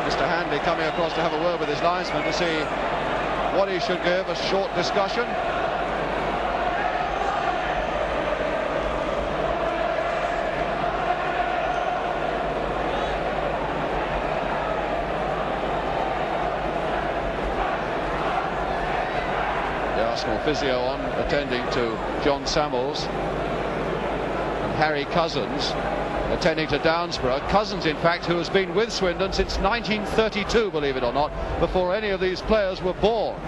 Mr. Hanley coming across to have a word with his linesman to see what he should give, a short discussion. Physio on, attending to John Samuels, and Harry Cousins attending to Downsborough. Cousins, in fact, who has been with Swindon since 1932, believe it or not, before any of these players were born.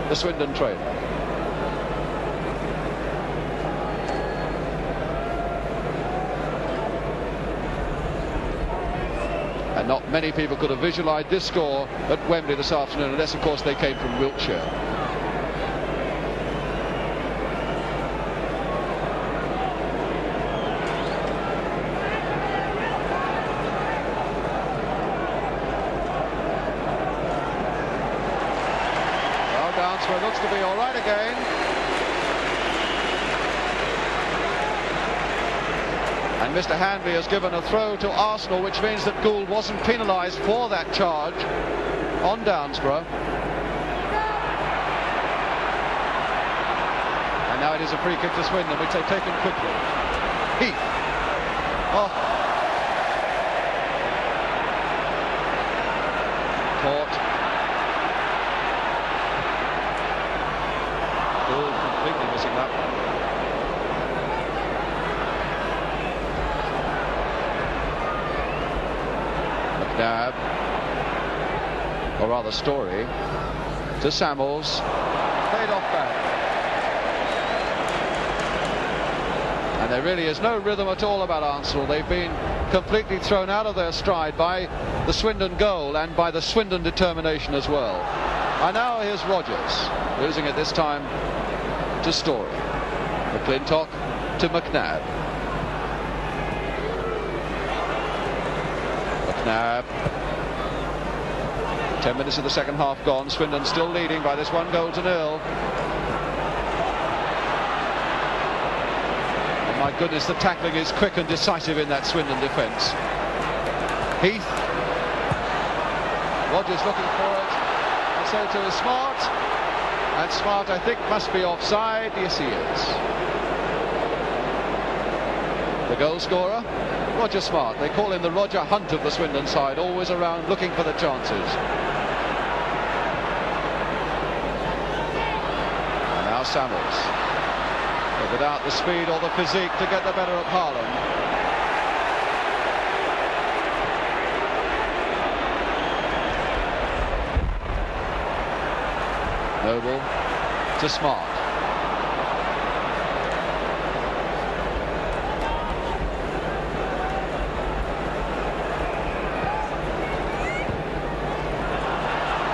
The Swindon trainer. And not many people could have visualised this score at Wembley this afternoon, unless, of course, they came from Wiltshire. Well, Downsborough looks to be all right again. And Mr. Hanby has given a throw to Arsenal, which means that Gould wasn't penalised for that charge on Downsborough. And now it is a free kick to Swindon, which they've taken quickly. Heath. Oh. Caught. Gould completely missing that one. McNabb, or rather Story, to Samuels, played off back. And there really is no rhythm at all about Arsenal. They've been completely thrown out of their stride by the Swindon goal and by the Swindon determination as well. And now here's Rogers, losing it this time to Story. McClintock to McNabb. McNabb. 10 minutes of the second half gone. Swindon still leading by this 1-0. Oh my goodness, the tackling is quick and decisive in that Swindon defence. Heath. Rogers looking for it. And so too is Smart. And Smart, I think, must be offside. Yes, he is. The goal scorer, Roger Smart. They call him the Roger Hunt of the Swindon side, always around looking for the chances. And now Samuels, but without the speed or the physique to get the better of Haaland. Noble to Smart.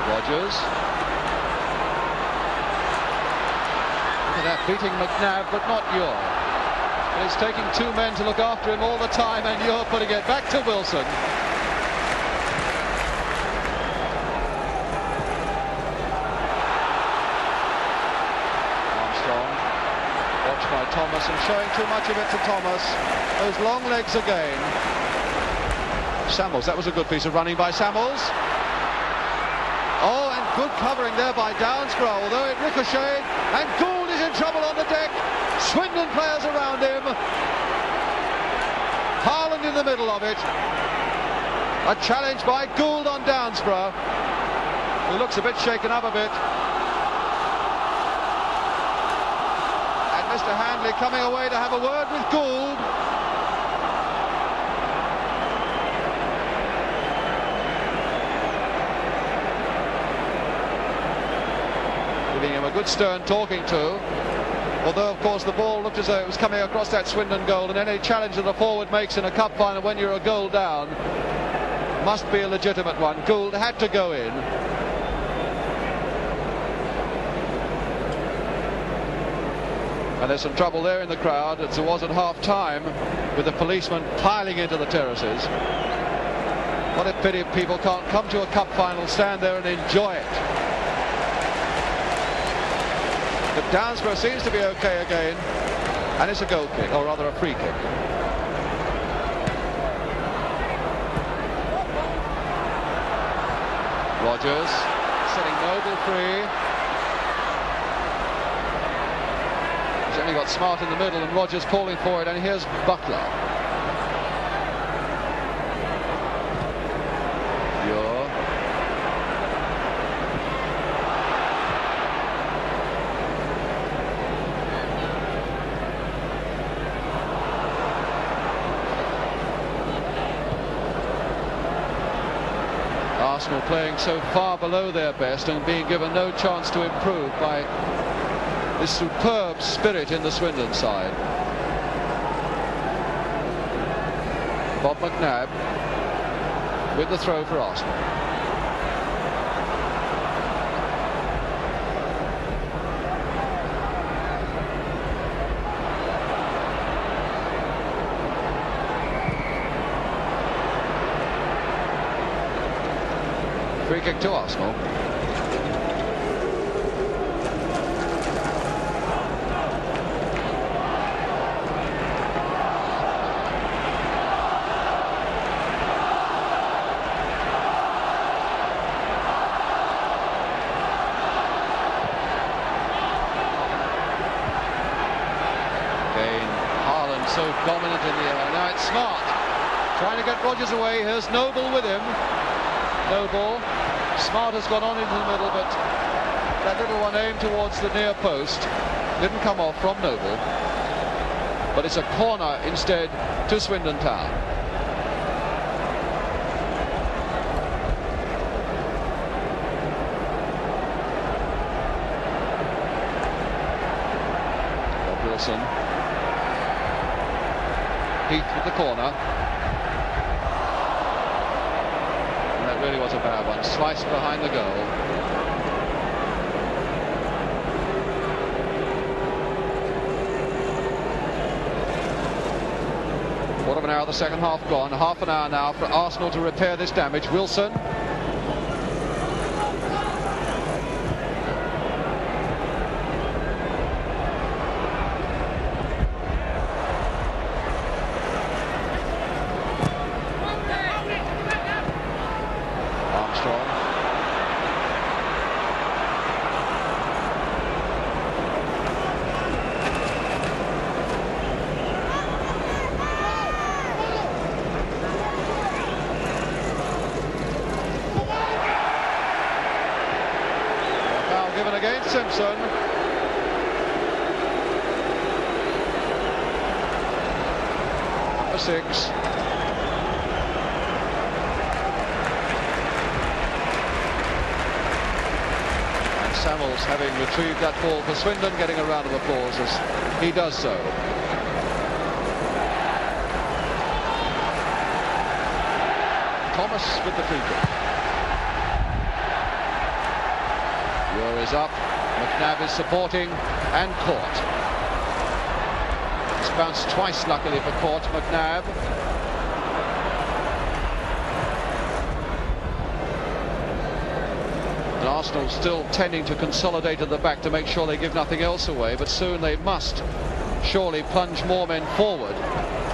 Rogers. Look at that, beating McNabb, but not Ure. But it's taking two men to look after him all the time, and Ure putting it back to Wilson. By Thomas, and showing too much of it to Thomas. Those long legs again. Samuels, that was a good piece of running by Samuels. Oh, and good covering there by Downsborough, although it ricocheted, and Gould is in trouble on the deck. Swindon players around him. Haaland in the middle of it. A challenge by Gould on Downsborough, who looks a bit shaken up a bit. Mr. Handley coming away to have a word with Gould. Giving him a good stern talking to. Although, of course, the ball looked as though it was coming across that Swindon goal, and any challenge that a forward makes in a cup final when you're a goal down must be a legitimate one. Gould had to go in. And there's some trouble there in the crowd, as there was at half-time, with the policemen piling into the terraces. What a pity people can't come to a cup final, stand there and enjoy it. But Downsborough seems to be okay again, and it's a goal kick, or rather a free kick. Rogers setting Noble free. He's only got Smart in the middle, and Rogers calling for it, and here's Buckler. Ure. Arsenal playing so far below their best and being given no chance to improve by this superb spirit in the Swindon side. Bob McNabb with the throw for Arsenal. Free kick to Arsenal. So dominant in the air. Now it's Smart trying to get Rogers away. Here's Noble with him. Noble. Smart has gone on into the middle, but that little one aimed towards the near post didn't come off from Noble. But it's a corner instead to Swindon Town. Bob Wilson. Heath with the corner. And that really was a bad one. Sliced behind the goal. Quarter of an hour of the second half gone. Half an hour now for Arsenal to repair this damage. Wilson. Simpson. Number 6. And Samuels, having retrieved that ball for Swindon, getting a round of applause as he does so. Thomas with the free kick. Muir is up, McNabb is supporting, and caught. It's bounced twice, luckily for Court. McNabb. And Arsenal still tending to consolidate at the back to make sure they give nothing else away, but soon they must surely plunge more men forward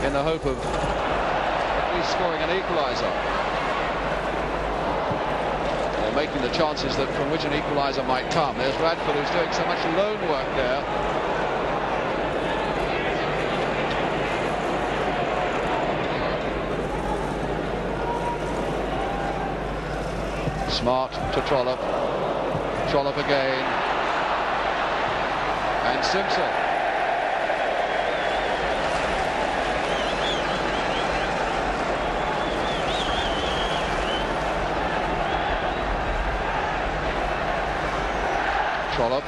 in the hope of at least scoring an equaliser. Making the chances that from which an equaliser might come. There's Radford, who's doing so much lone work there. Smart to Trollope. Trollope again. And Simpson. Trollope.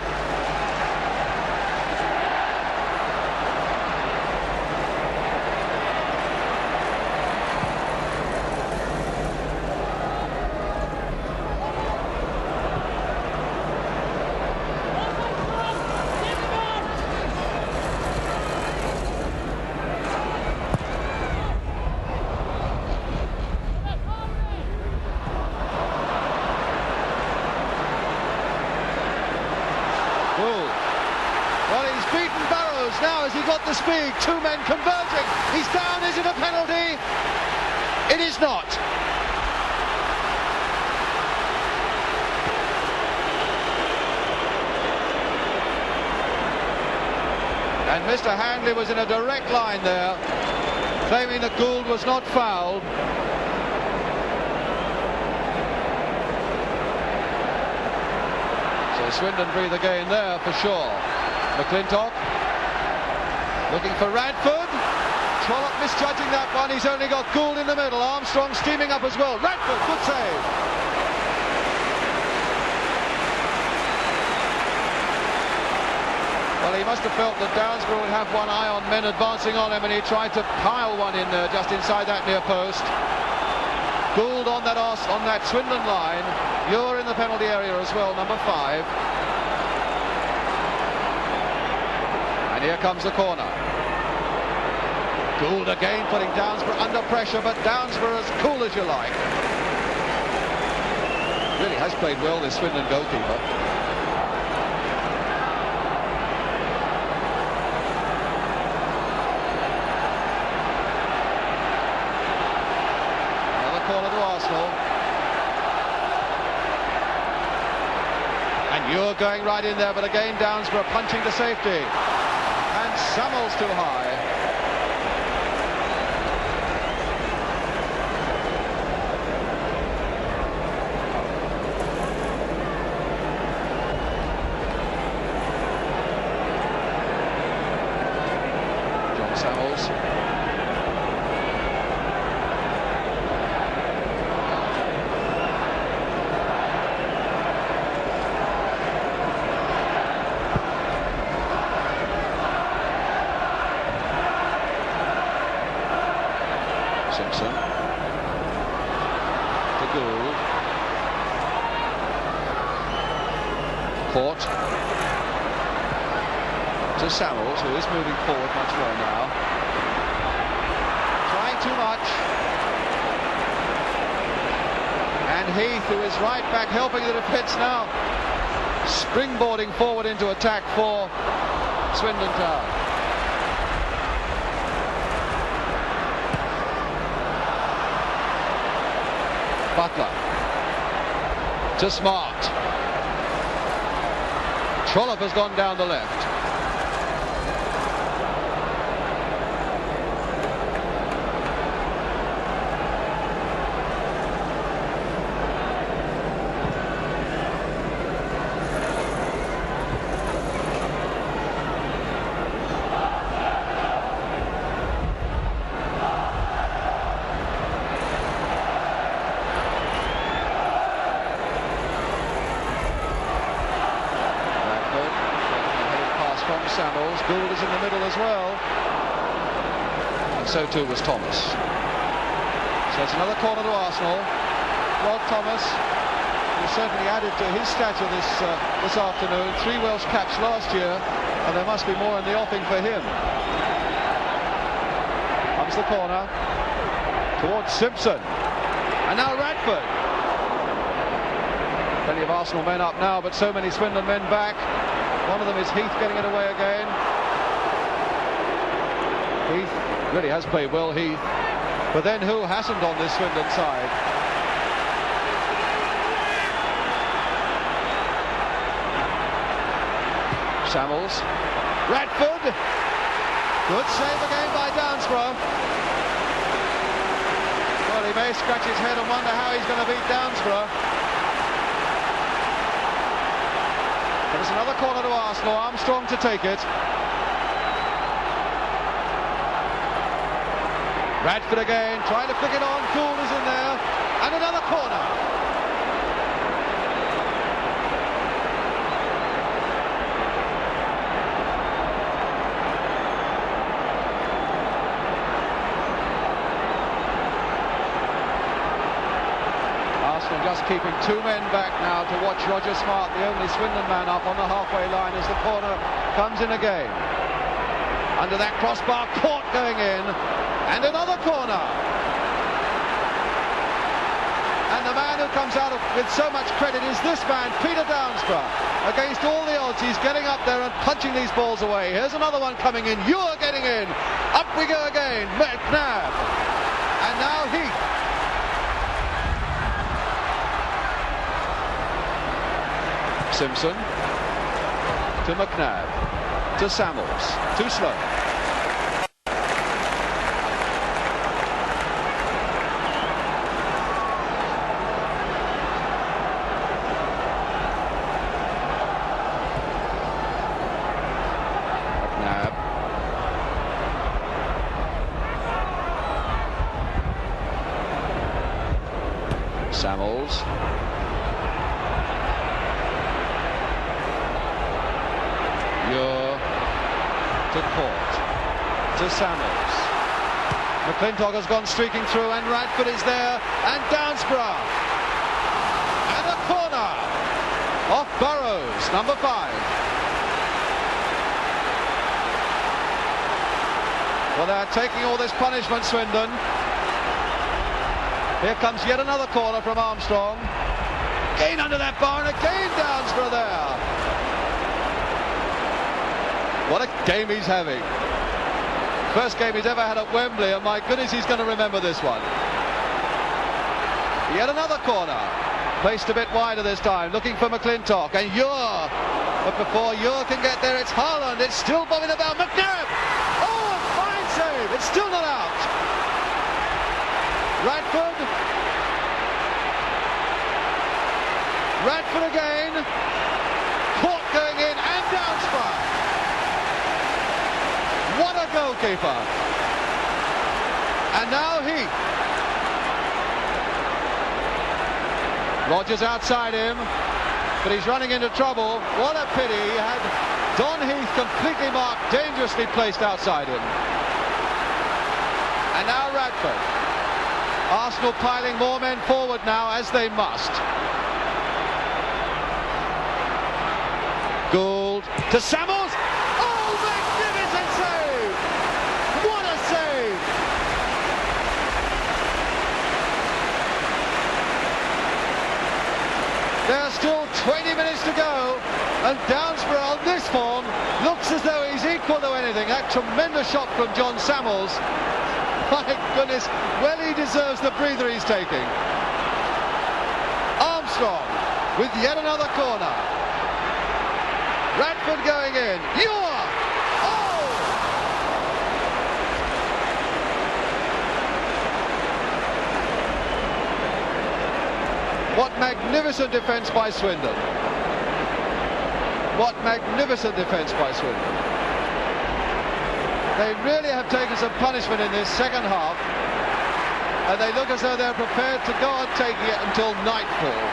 Now has he got the speed? Two men converging. He's down. Is it a penalty? It is not. And Mr. Handley was in a direct line there, claiming that Gould was not fouled. So Swindon breathe again there for sure. McClintock looking for Radford. Trollope misjudging that one. He's only got Gould in the middle. Armstrong steaming up as well. Radford, good save. Well, he must have felt that Downsborough would have one eye on men advancing on him, and he tried to pile one in there just inside that near post. Gould on that Swindon line. Muir in the penalty area as well, number 5. And here comes the corner. Gould again putting Downsborough under pressure, but Downsborough as cool as you like. Really has played well, this Swindon goalkeeper. Another corner to Arsenal. And you're going right in there, but again Downsborough punching to safety. And Samuels too high. John Samuels. Simpson to Gould. Court to Samuels, who is moving forward much more now. Trying too much. And Heath, who is right back, helping the defence now. Springboarding forward into attack for Swindon Town. Butler to Smart. Trollope has gone down the left. Gould is in the middle as well. And so too was Thomas. So it's another corner to Arsenal. Rod Thomas, who certainly added to his stature this afternoon. 3 Welsh caps last year, and there must be more in the offing for him. Comes the corner towards Simpson, and now Radford. Plenty of Arsenal men up now, but so many Swindon men back. One of them is Heath, getting it away again. Heath really has played well, Heath. But then who hasn't on this Swindon side? Samuels. Radford. Good save again by Downsborough. Well, he may scratch his head and wonder how he's going to beat Downsborough. But it's another corner to Arsenal. Armstrong to take it. Radford again, trying to flick it on. Gould is in there. And another corner. Arsenal just keeping 2 men back now to watch Roger Smart, the only Swindon man, up on the halfway line as the corner comes in again. Under that crossbar, Court going in. And another corner. And the man who comes out with so much credit is this man, Peter Downsborough. Against all the odds, he's getting up there and punching these balls away. Here's another one coming in. You're getting in. Up we go again. McNabb. And now Heath. Simpson. To McNabb. To Samuels. Too slow. Samuels. You're to Court. To Samuels. McClintock has gone streaking through, and Radford is there, and Downsborough. And a corner off Burrows, number 5. Well, they're taking all this punishment, Swindon. Here comes yet another corner from Armstrong. Again under that bar, and again Downsborough there. What a game he's having. First game he's ever had at Wembley, and my goodness, he's going to remember this one. Yet another corner. Placed a bit wider this time, looking for McClintock, and Ure. But before Ure can get there, it's Haaland. It's still bobbing about. McNabb! Oh, a fine save. It's still not out. Radford. Radford again. Court going in, and Downsborough. What a goalkeeper. And now Heath. Rogers outside him, but he's running into trouble. What a pity. He had Don Heath completely marked, dangerously placed outside him. And now Radford. Arsenal piling more men forward now, as they must. Gould to Samuels. Oh, magnificent save! What a save! There's still 20 minutes to go, and Downsborough on this form looks as though he's equal to anything. That tremendous shot from John Samuels. My goodness, well, he deserves the breather he's taking. Armstrong with yet another corner. Radford going in. Ure! Oh! What magnificent defence by Swindon. What magnificent defence by Swindon. They really have taken some punishment in this second half, and they look as though they're prepared to go on taking it until nightfall.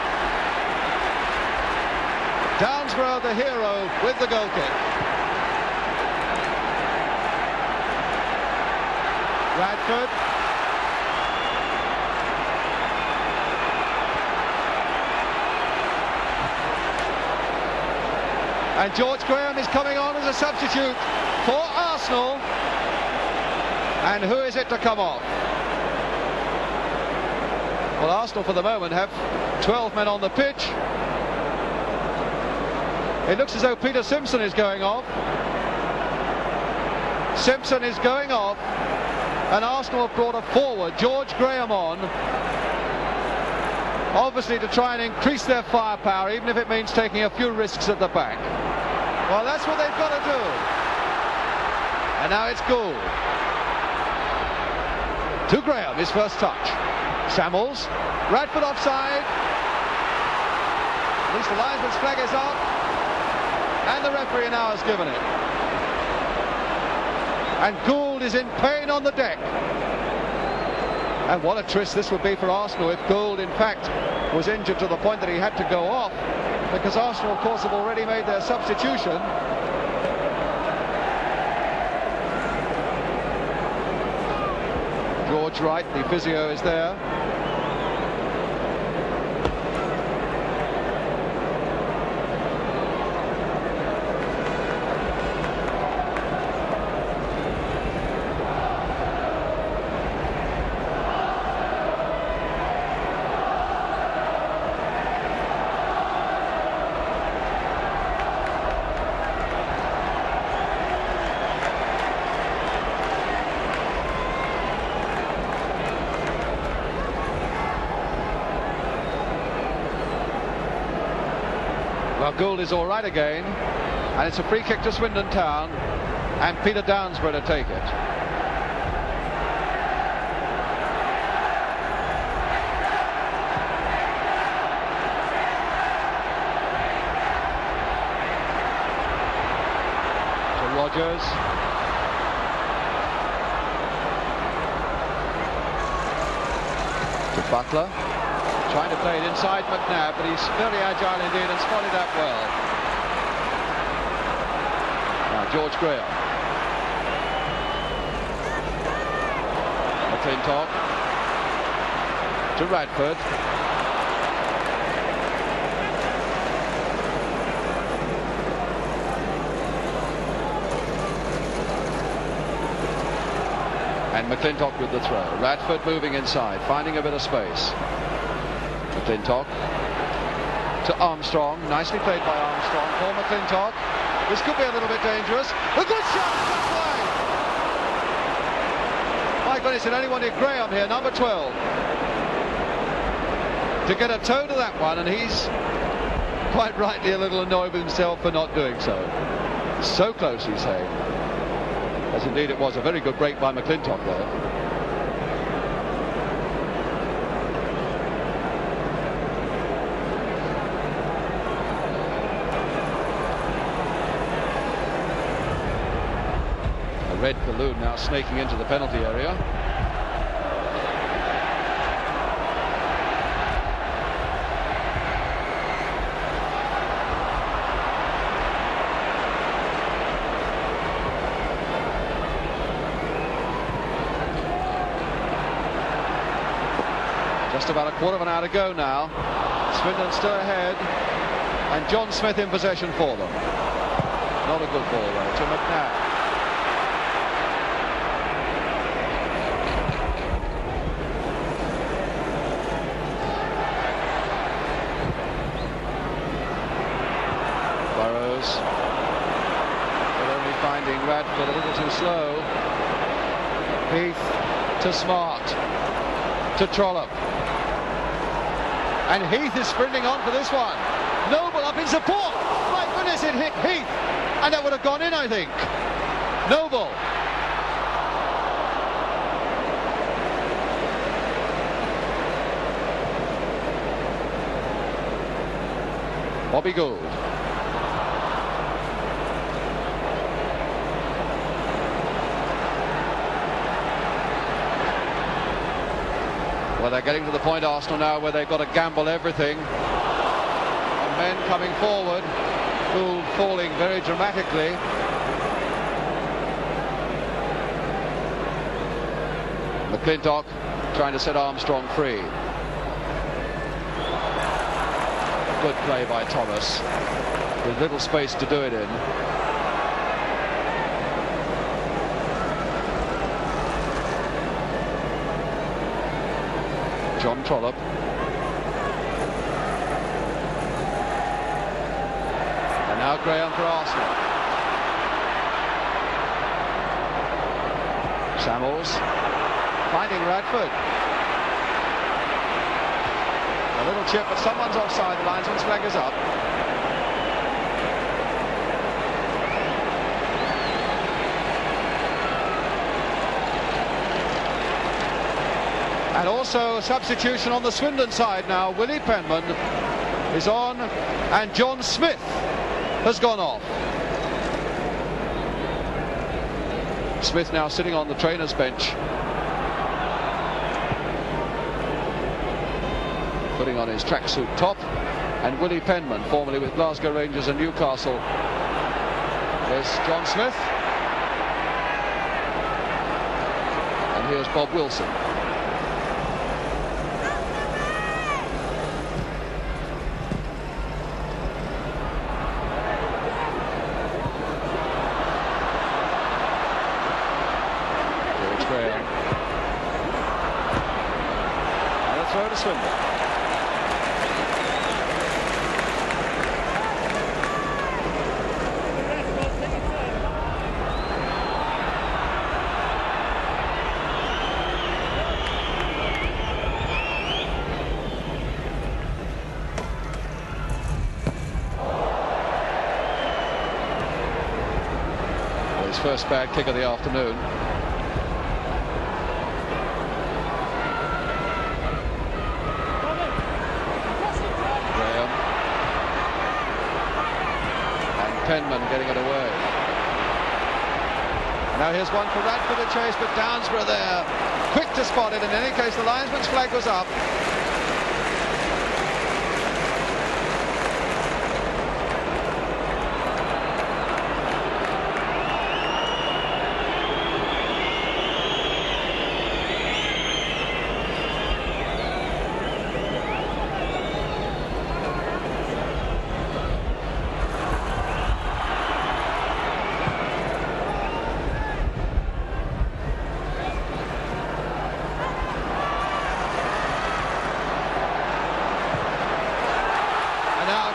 Downsborough, the hero, with the goal kick. Radford. And George Graham is coming on as a substitute for Arsenal. And who is it to come off? Well, Arsenal for the moment have 12 men on the pitch. It looks as though Peter Simpson is going off. Simpson is going off, and Arsenal have brought a forward, George Graham, on, obviously to try and increase their firepower, even if it means taking a few risks at the back. Well, that's what they've got to do. And now it's Gould. To Graham, his first touch. Samuels, Radford offside. At least the linesman's flag is up, and the referee now has given it. And Gould is in pain on the deck. And what a twist this would be for Arsenal if Gould in fact was injured to the point that he had to go off, because Arsenal of course have already made their substitution. George Wright, the physio, is there. Well, Gould is all right again, and it's a free kick to Swindon Town, and Peter Downsborough to take it. To Rogers. To Butler. Trying to play it inside McNabb, but he's very agile indeed and spotted that well. Now George Graham. McClintock. To Radford. And McClintock with the throw. Radford moving inside, finding a bit of space. McClintock to Armstrong, nicely played by Armstrong for McClintock. This could be a little bit dangerous. A good shot, away. My goodness, it only wanted Graham here, number 12, to get a toe to that one, and he's quite rightly a little annoyed with himself for not doing so. So close, he's saying. As indeed it was a very good break by McClintock there. Red balloon now snaking into the penalty area. Just about a quarter of an hour to go now. Swindon still ahead, and John Smith in possession for them. Not a good ball though, to McNabb. But only finding Radford a little too slow. Heath to Smart, to Trollope, and Heath is sprinting on for this one. Noble up in support. My goodness, it hit Heath, and that would have gone in, I think. Noble. Bobby Gould. Well, they're getting to the point, Arsenal, now where they've got to gamble everything. And men coming forward, Gould falling very dramatically. McClintock trying to set Armstrong free. Good play by Thomas, with little space to do it in. John Trollope. And now Graham for Arsenal. Samuels finding Radford. A little chip, but someone's offside. The linesman's flag is up. And also a substitution on the Swindon side now. Willie Penman is on, and John Smith has gone off. Smith now sitting on the trainer's bench, putting on his tracksuit top. And Willie Penman, formerly with Glasgow Rangers and Newcastle. There's John Smith. And here's Bob Wilson. Throw to Swindon. His first bad kick of the afternoon. Penman getting it away. Now here's one for Radford to chase, but Downsborough there, quick to spot it. In any case, the linesman's flag was up.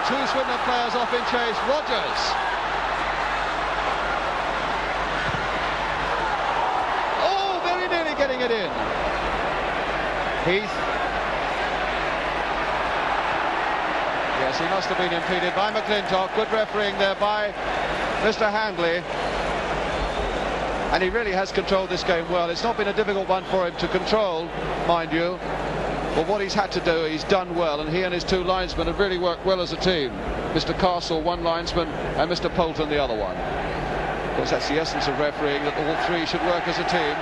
Two Swindon players off in chase. Rogers. Oh, very nearly getting it in. Heath. Yes, he must have been impeded by McClintock. Good refereeing there by Mr. Handley. And he really has controlled this game well. It's not been a difficult one for him to control, mind you. But what he's had to do, he's done well, and he and his two linesmen have really worked well as a team. Mr. Castle, one linesman, and Mr. Poulton, the other one. Of course, that's the essence of refereeing, that all three should work as a team.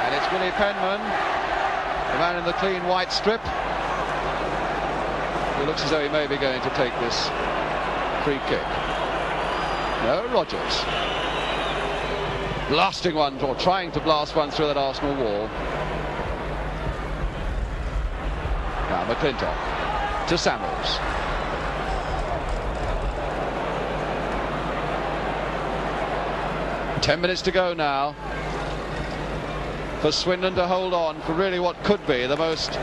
And it's Willie Penman, the man in the clean white strip, who looks as though he may be going to take this free kick. No, Rogers. Blasting one, or trying to blast one through that Arsenal wall. Now McClintock to Samuels. Ten minutes to go now for Swindon to hold on for really what could be the most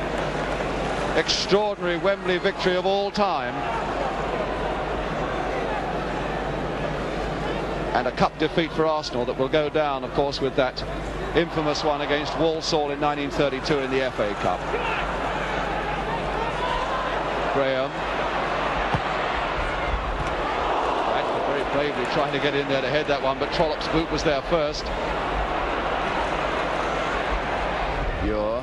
extraordinary Wembley victory of all time. And a cup defeat for Arsenal that will go down, of course, with that infamous one against Walsall in 1932 in the FA Cup. Graham. Radford very bravely trying to get in there to head that one, but Trollope's boot was there first. Muir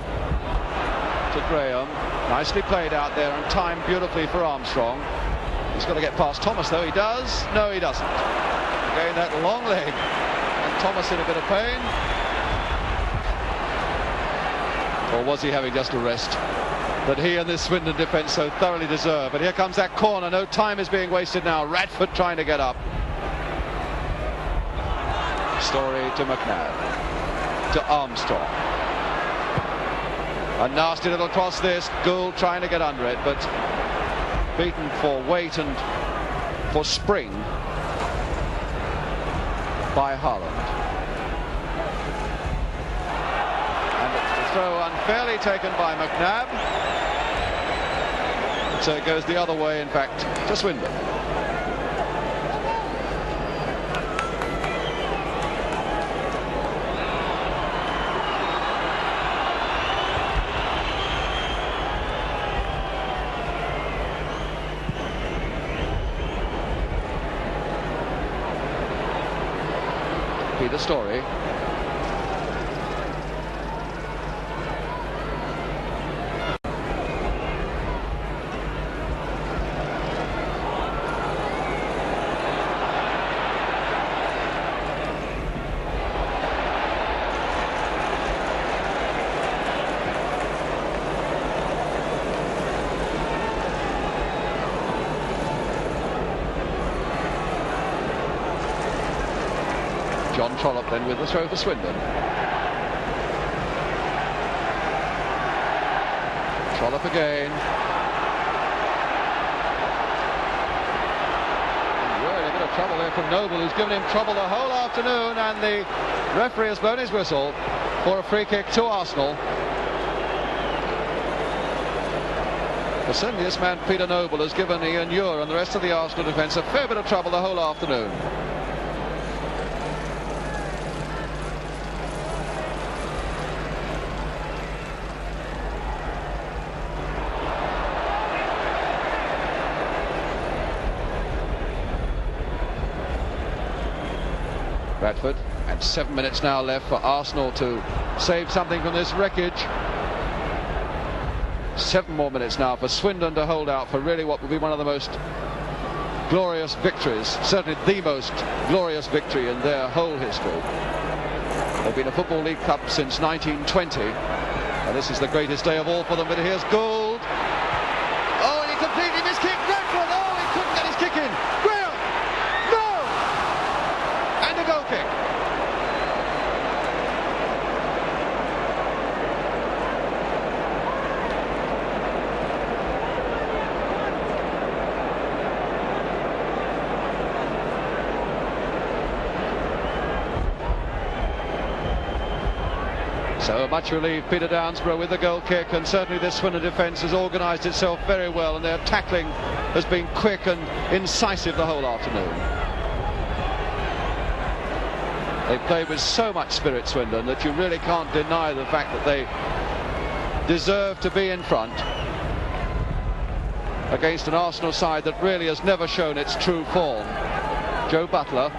to Graham. Nicely played out there and timed beautifully for Armstrong. He's got to get past Thomas, though. He does. No, he doesn't. Again, that long leg, and Thomas in a bit of pain. Or was he having just a rest that he and this Swindon defence so thoroughly deserve? But here comes that corner. No time is being wasted now. Radford trying to get up. Story to McNabb, to Armstrong. A nasty little cross this, Gould trying to get under it, but beaten for weight and for spring by Haaland. And the throw unfairly taken by McNabb. So it goes the other way, in fact, to Swindon. Be the story. John Trollope then with the throw for Swindon. Trollope again. And really a bit of trouble there from Noble, who's given him trouble the whole afternoon, and the referee has blown his whistle for a free kick to Arsenal. But certainly this man Peter Noble has given Ian Ure and the rest of the Arsenal defence a fair bit of trouble the whole afternoon. Bradford, and 7 minutes now left for Arsenal to save something from this wreckage. 7 more minutes now for Swindon to hold out for really what will be one of the most glorious victories, certainly the most glorious victory in their whole history. They've been a Football League Cup since 1920, and this is the greatest day of all for them. But here's Gould. Oh, and he completely miskicked Bradford. Oh, he couldn't get his kick in. Graham! No! And a goal kick. So much relief, Peter Downsborough with the goal kick, and certainly this Swindon defence has organised itself very well, and their tackling has been quick and incisive the whole afternoon. They played with so much spirit, Swindon, that you really can't deny the fact that they deserve to be in front against an Arsenal side that really has never shown its true form. Joe Butler.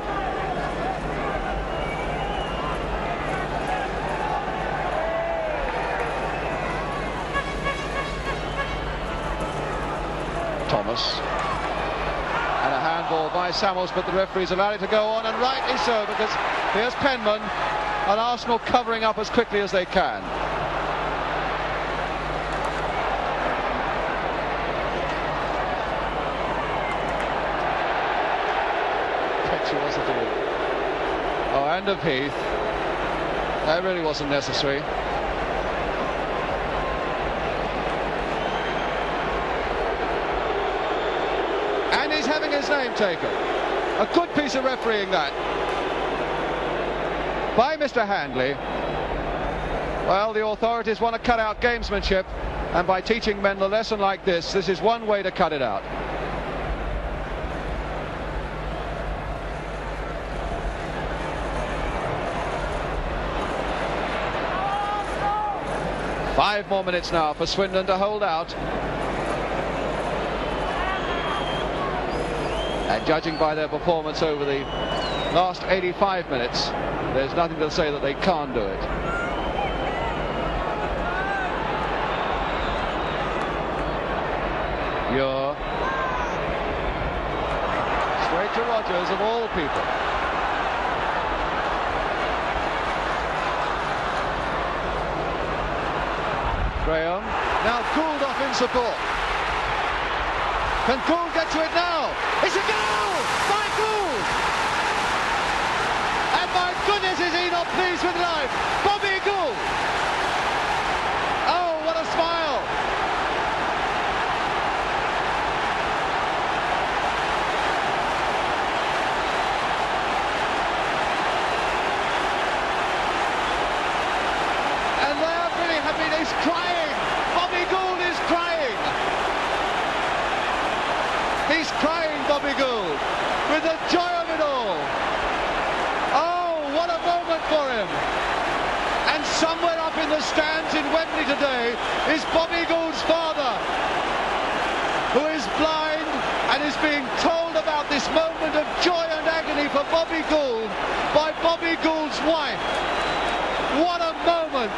Thomas, and a handball by Samuels, but the referee's allowed it to go on, and rightly so, because here's Penman and Arsenal covering up as quickly as they can. Oh, and of Heath. That really wasn't necessary. Having his name taken. A good piece of refereeing that by Mr. Handley. Well, the authorities want to cut out gamesmanship, and by teaching men a lesson like this is one way to cut it out. Five more minutes now for Swindon to hold out. And judging by their performance over the last 85 minutes, there's nothing to say that they can't do it. Ure. Straight to Rodgers, of all people. Graham. Now Gould off in support. Can Gould get to it now? It's a goal by Gould! And by Gould! today is Bobby Gould's father, who is blind and is being told about this moment of joy and agony for Bobby Gould by Bobby Gould's wife. What a moment!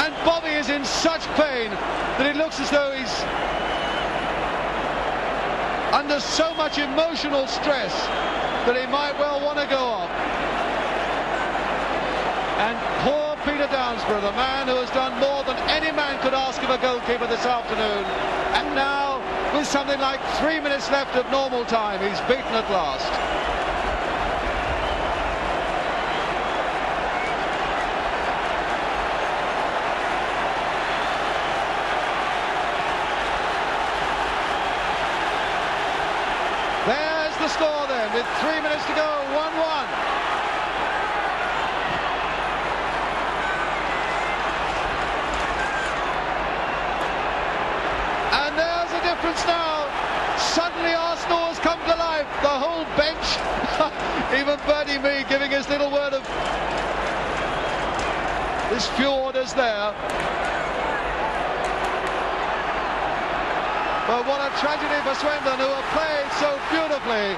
And Bobby is in such pain that it looks as though he's under so much emotional stress that he might well want to go off. And poor Peter Downsborough, the man who has done more than any man could ask of a goalkeeper this afternoon, and now with something like 3 minutes left of normal time, he's beaten at last. There's the score then, with 3 minutes to go, 1-1. And there's the difference now. Suddenly Arsenal has come to life. The whole bench, even Bernie Mee giving his little word of his few orders there. But what a tragedy for Swindon, who have played so beautifully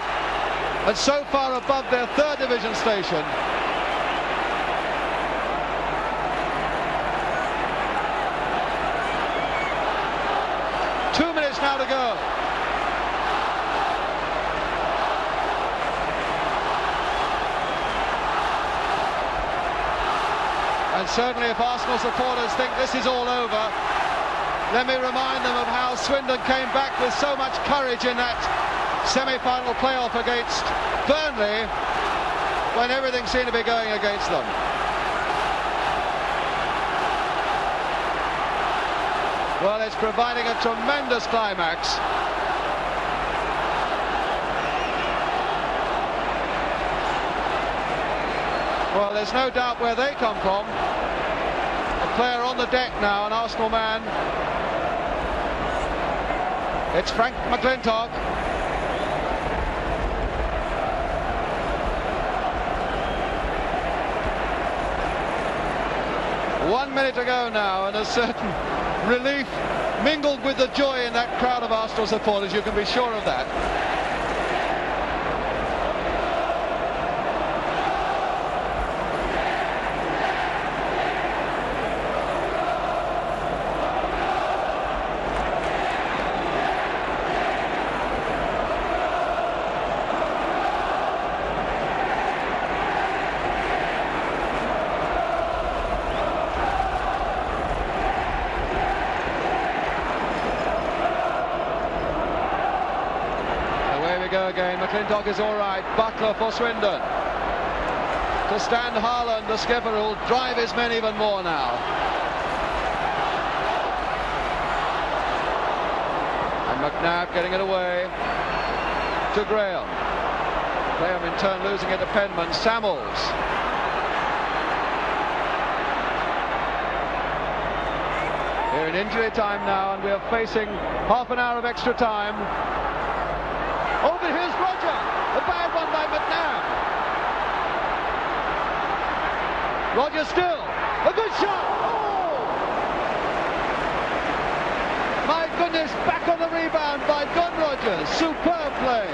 and so far above their third division station. Two minutes now to go. And certainly if Arsenal supporters think this is all over, let me remind them of how Swindon came back with so much courage in that semi-final playoff against Burnley when everything seemed to be going against them. Well, it's providing a tremendous climax. Well, there's no doubt where they come from. A player on the deck now, an Arsenal man. It's Frank McClintock. One minute to go now, and a certain relief mingled with the joy in that crowd of Arsenal supporters, you can be sure of that. Go again. McClintock is all right. Butler for Swindon. To Stan Harland, the skipper, who'll drive his men even more now. And McNabb getting it away to Graham. Graham in turn losing it to Penman. Samuels. We're in injury time now, and we are facing half an hour of extra time. Over here's Roger, a bad one by McNabb. Roger still, a good shot. Oh! My goodness, back on the rebound by Don Rogers. Superb play.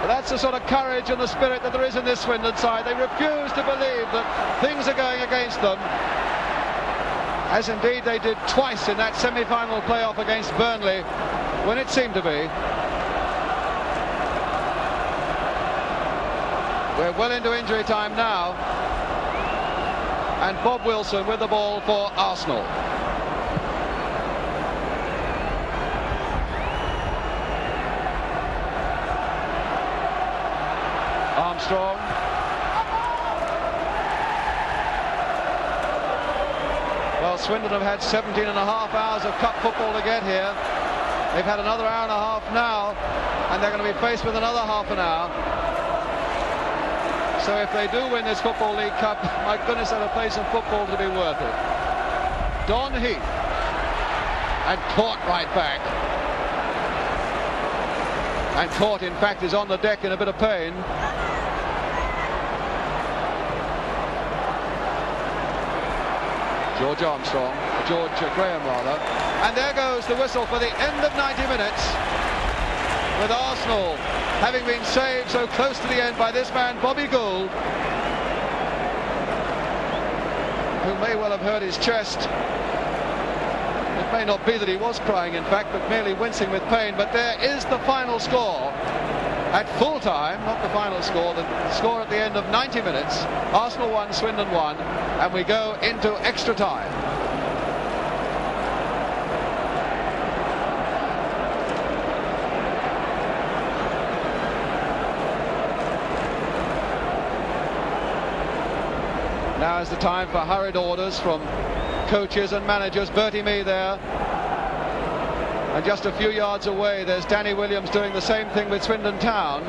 But that's the sort of courage and the spirit that there is in this Swindon side. They refuse to believe that things are going against them, as indeed they did twice in that semi-final playoff against Burnley, when it seemed to be. We're well into injury time now, and Bob Wilson with the ball for Arsenal. Armstrong. Well, Swindon have had 17 and a half hours of cup football to get here. They've had another hour and a half now, and they're going to be faced with another half an hour. So if they do win this Football League Cup, my goodness, they'll play some football to be worth it. Don Heath, and Court right back. And Court, in fact, is on the deck in a bit of pain. George Graham rather. And there goes the whistle for the end of 90 minutes, with Arsenal having been saved so close to the end by this man Bobby Gould, who may well have hurt his chest. It may not be that he was crying, in fact, but merely wincing with pain. But there is the final score at full time, not the final score, the score at the end of 90 minutes. Arsenal 1, Swindon 1, and we go into extra time. Now is the time for hurried orders from coaches and managers. Bertie Mee there. And just a few yards away, there's Danny Williams doing the same thing with Swindon Town.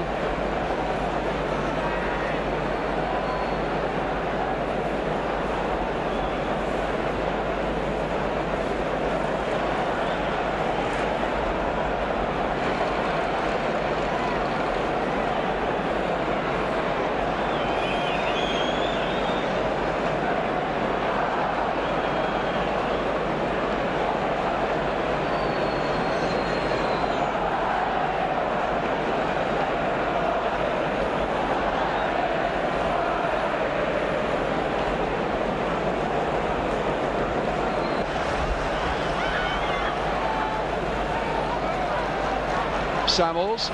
Samuels.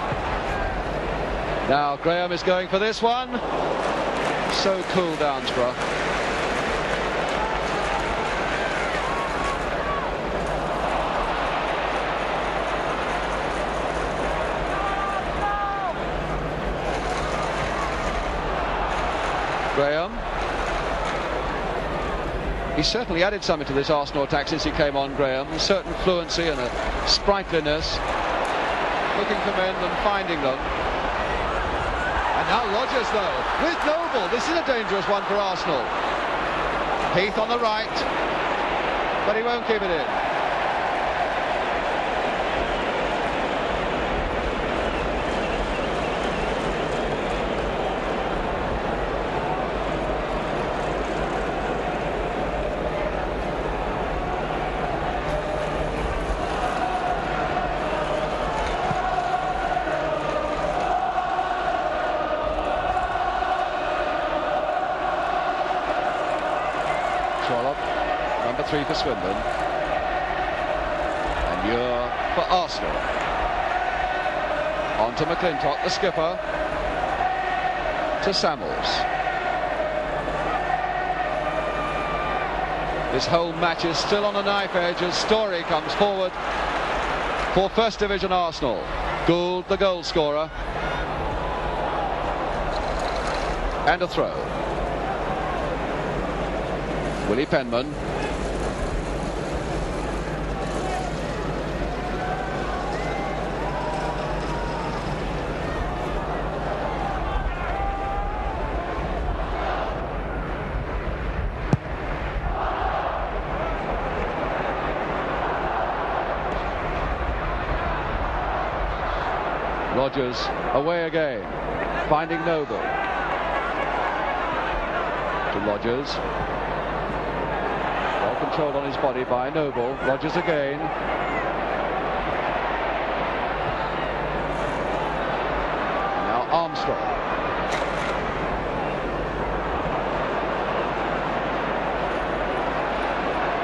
Now Graham is going for this one. So cool, Downsborough. Graham. He certainly added something to this Arsenal attack since he came on, Graham. A certain fluency and a sprightliness. Looking for men and finding them. And now Rodgers, though, with Noble. This is a dangerous one for Arsenal. Heath on the right, but he won't keep it in. Number 3 for Swindon, and Muir for Arsenal. On to McClintock, the skipper, to Samuels. This whole match is still on the knife edge as Story comes forward for First Division Arsenal. Gould, the goal scorer, and a throw. Willie Penman. Rodgers away again, finding Noble. To Rodgers. Well controlled on his body by Noble. Rodgers again. Now Armstrong.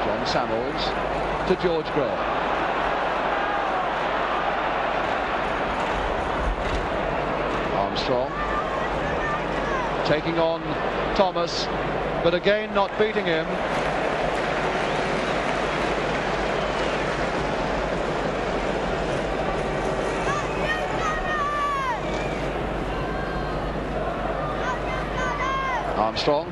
John Samuels to George Graham. Armstrong taking on Thomas, but again not beating him. Armstrong.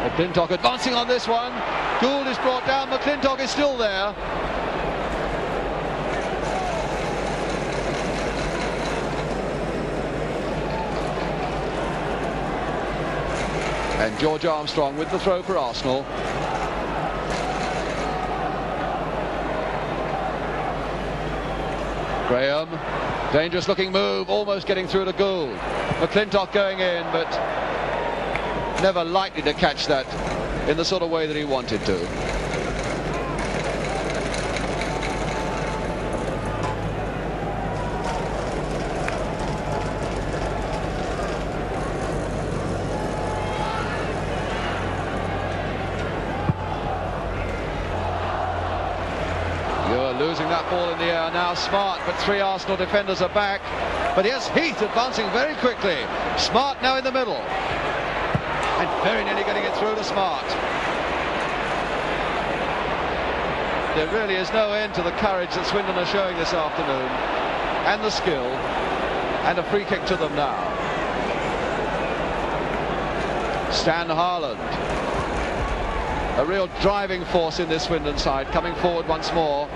McClintock advancing on this one. Gould is brought down. McClintock is still there. And George Armstrong with the throw for Arsenal. Graham, dangerous looking move, almost getting through to Gould. McClintock going in, but never likely to catch that in the sort of way that he wanted to. Losing that ball in the air now. Smart, but 3 Arsenal defenders are back. But here's Heath advancing very quickly. Smart now in the middle, and very nearly getting it through to Smart. There really is no end to the courage that Swindon are showing this afternoon, and the skill, and a free kick to them now. Stan Harland, a real driving force in this Swindon side, coming forward once more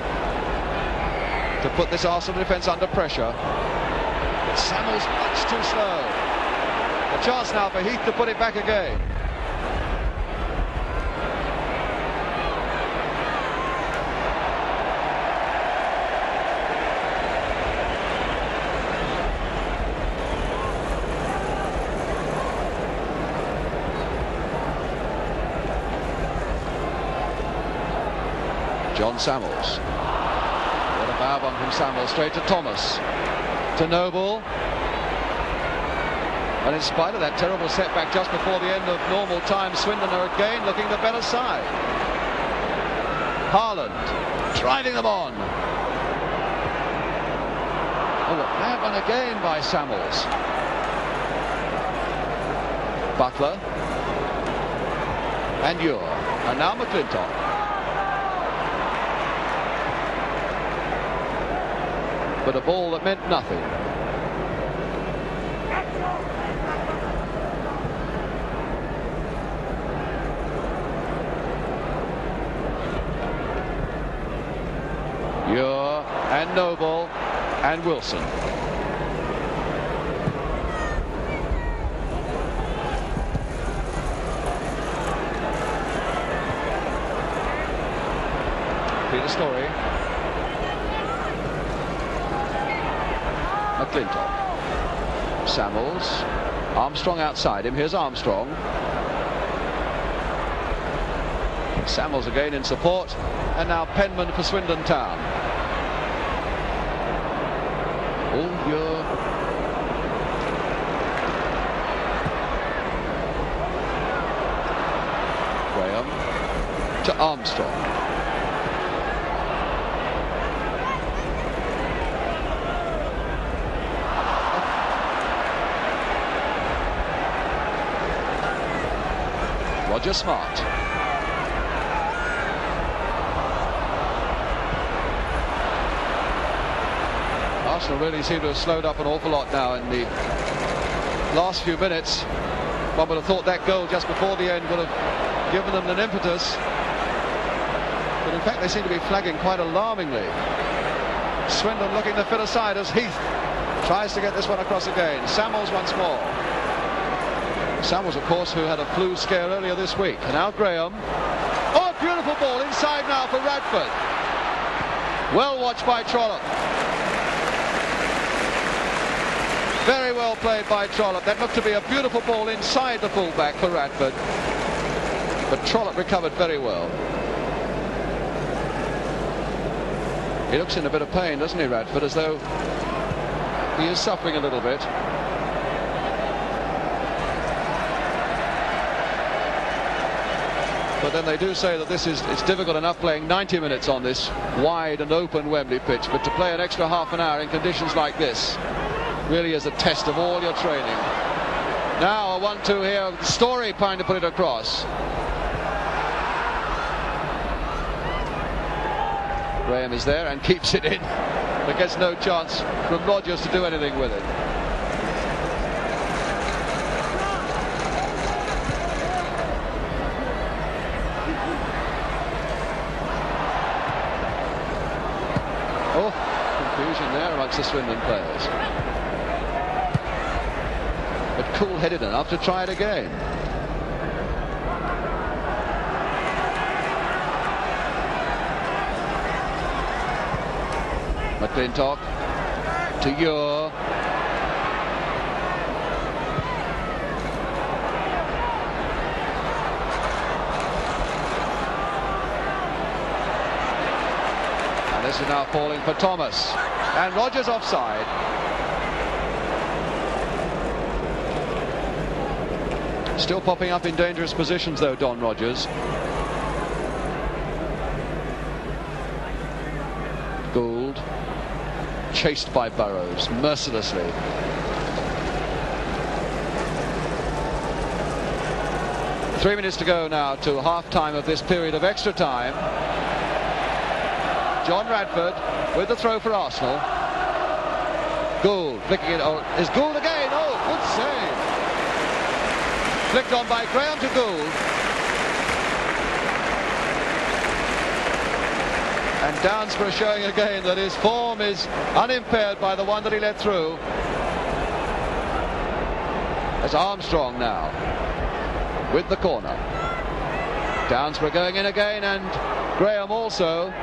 to put this Arsenal defence under pressure. But Samuel's much too slow. A chance now for Heath to put it back again. John Samuels. What a bow bomb from Samuels, straight to Thomas. To Noble. And in spite of that terrible setback just before the end of normal time, Swindon are again looking the better side. Harland driving them on. Oh, a bad one again by Samuels. Butler. And Ure. And now McClintock. But a ball that meant nothing. Ure and Noble and Wilson. Peter Story. McClintock. Samuels. Armstrong outside him. Here's Armstrong. Samuels again in support. And now Penman for Swindon Town. Oh, Ure. Graham to Armstrong. Roger Smart. Arsenal really seem to have slowed up an awful lot now in the last few minutes. One would have thought that goal just before the end would have given them an impetus. But in fact they seem to be flagging quite alarmingly. Swindon looking the fitter side as Heath tries to get this one across again. Samuels once more. Samuels, of course, who had a flu scare earlier this week. And now Graham. Oh, a beautiful ball inside now for Radford. Well watched by Trollope. Very well played by Trollope. That looked to be a beautiful ball inside the fullback for Radford. But Trollope recovered very well. He looks in a bit of pain, doesn't he, Radford, as though he is suffering a little bit. But then they do say that it's difficult enough playing 90 minutes on this wide and open Wembley pitch, but to play an extra half an hour in conditions like this really is a test of all your training. Now a 1-2 here, Story trying to put it across. Graham is there and keeps it in. But gets no chance from Rodgers to do anything with it. Oh, confusion there amongst the Swindon players. But cool-headed enough to try it again. McClintock to Ure. This is now falling for Thomas. And Rogers offside. Still popping up in dangerous positions though, Don Rogers. Gould, chased by Burrows mercilessly. Three minutes to go now to half-time of this period of extra time. John Radford with the throw for Arsenal. Gould flicking it. Oh, is Gould again? Oh, good save. Flicked on by Graham to Gould. And Downsborough showing again that his form is unimpaired by the one that he let through. As Armstrong now with the corner. Downsborough going in again, and Graham also.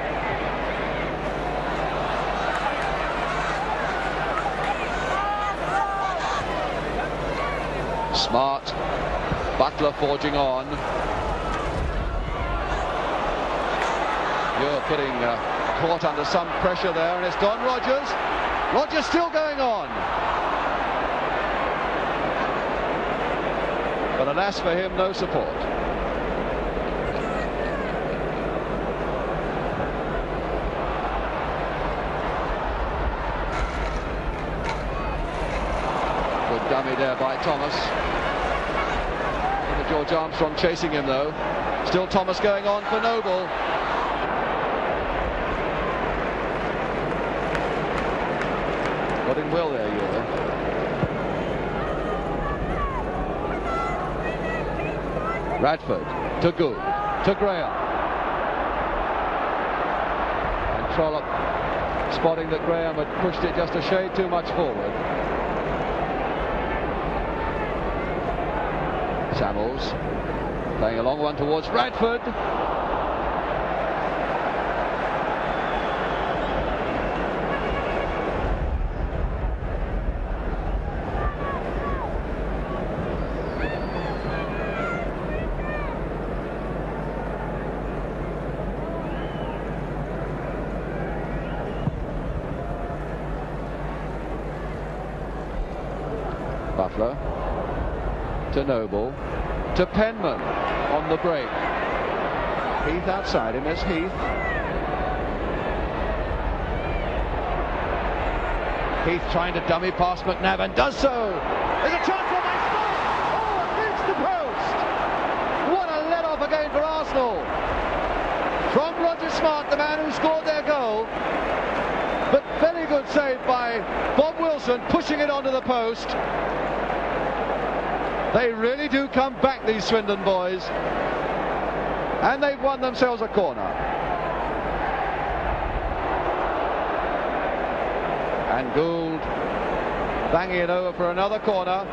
Smart. Butler forging on. You're putting Court under some pressure there, and it's Don Rogers. Rogers still going on. But alas for him, no support. Good dummy there by Thomas. George Armstrong chasing him though. Still Thomas going on for Noble. Got him well there, Ewer. Radford to Gould to Graham. And Trollope spotting that Graham had pushed it just a shade too much forward. Samuels playing a long one towards Radford. Butler to Noble to Penman on the break. Heath outside him as Heath. Heath trying to dummy past McNabb and does so. There's a chance for Mason. Oh, it hits the post. What a let off again for Arsenal. From Roger Smart, the man who scored their goal. But very good save by Bob Wilson, pushing it onto the post. They really do come back, these Swindon boys. And they've won themselves a corner. And Gould banging it over for another corner.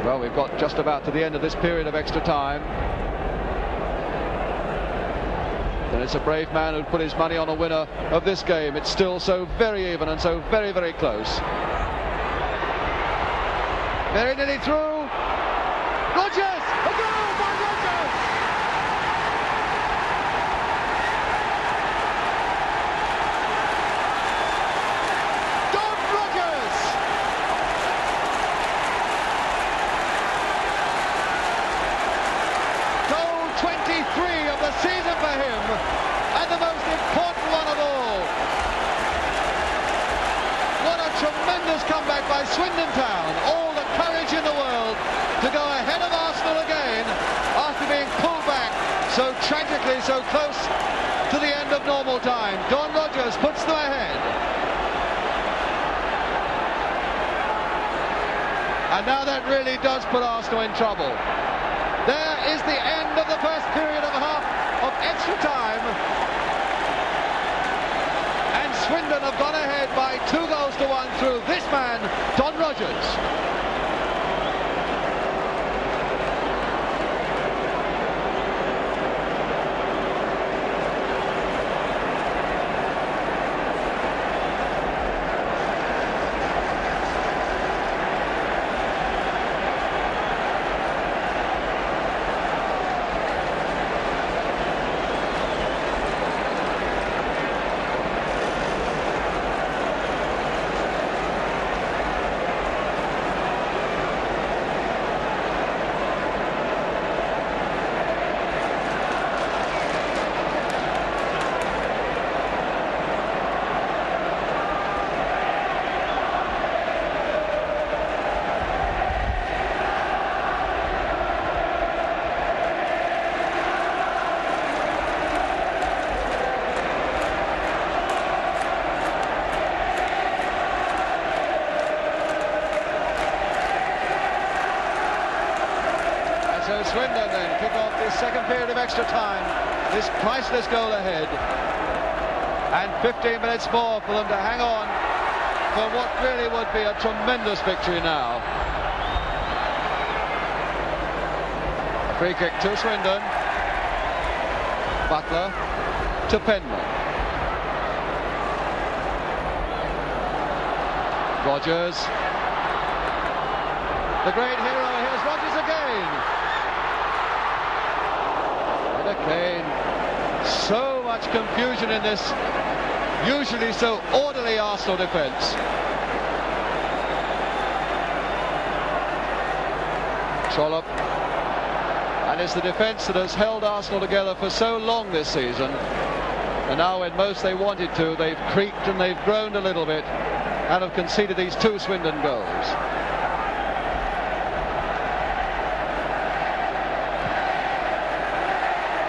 Well, we've got just about to the end of this period of extra time. And it's a brave man who'd put his money on a winner of this game. It's still so very even and so very, very close. Very nearly through. Rogers! A goal by Rogers! Don Rogers! Goal 23 of the season for him, and the most important one of all. What a tremendous comeback by Swindon Town. All the courage in the world to go ahead of Arsenal again after being pulled back so tragically, so close to the end of normal time. Don Rogers puts them ahead. And now that really does put Arsenal in trouble. There is the end of the first period of half of extra time, and Swindon have gone ahead by 2-1 through this man, Don Rogers. So Swindon then kick off this second period of extra time. This priceless goal ahead. And 15 minutes more for them to hang on for what really would be a tremendous victory now. A free kick to Swindon. Butler to Penman. Rogers. The great hero. Here's Rogers again. And again, so much confusion in this usually so orderly Arsenal defence. Trollope. And it's the defence that has held Arsenal together for so long this season. And now when most they wanted to, they've creaked and they've groaned a little bit and have conceded these two Swindon goals.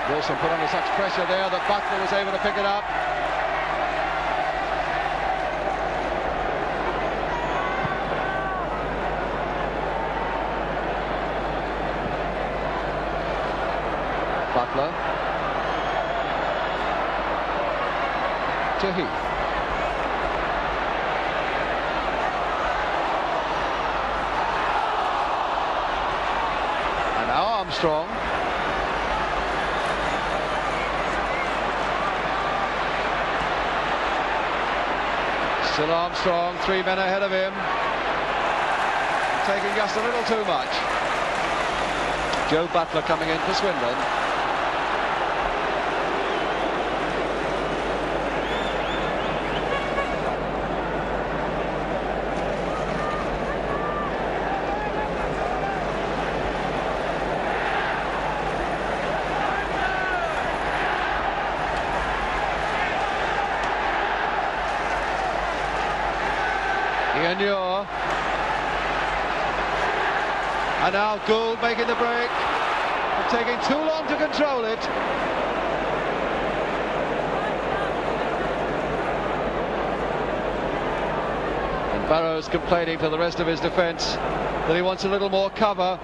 Wilson put under such pressure there that Butler was able to pick it up. Butler to Heath. And now Armstrong. Still Armstrong, 3 men ahead of him. Taking just a little too much. Joe Butler coming in for Swindon. And now Gould making the break, and taking too long to control it. And Barrow's complaining to the rest of his defence that he wants a little more cover.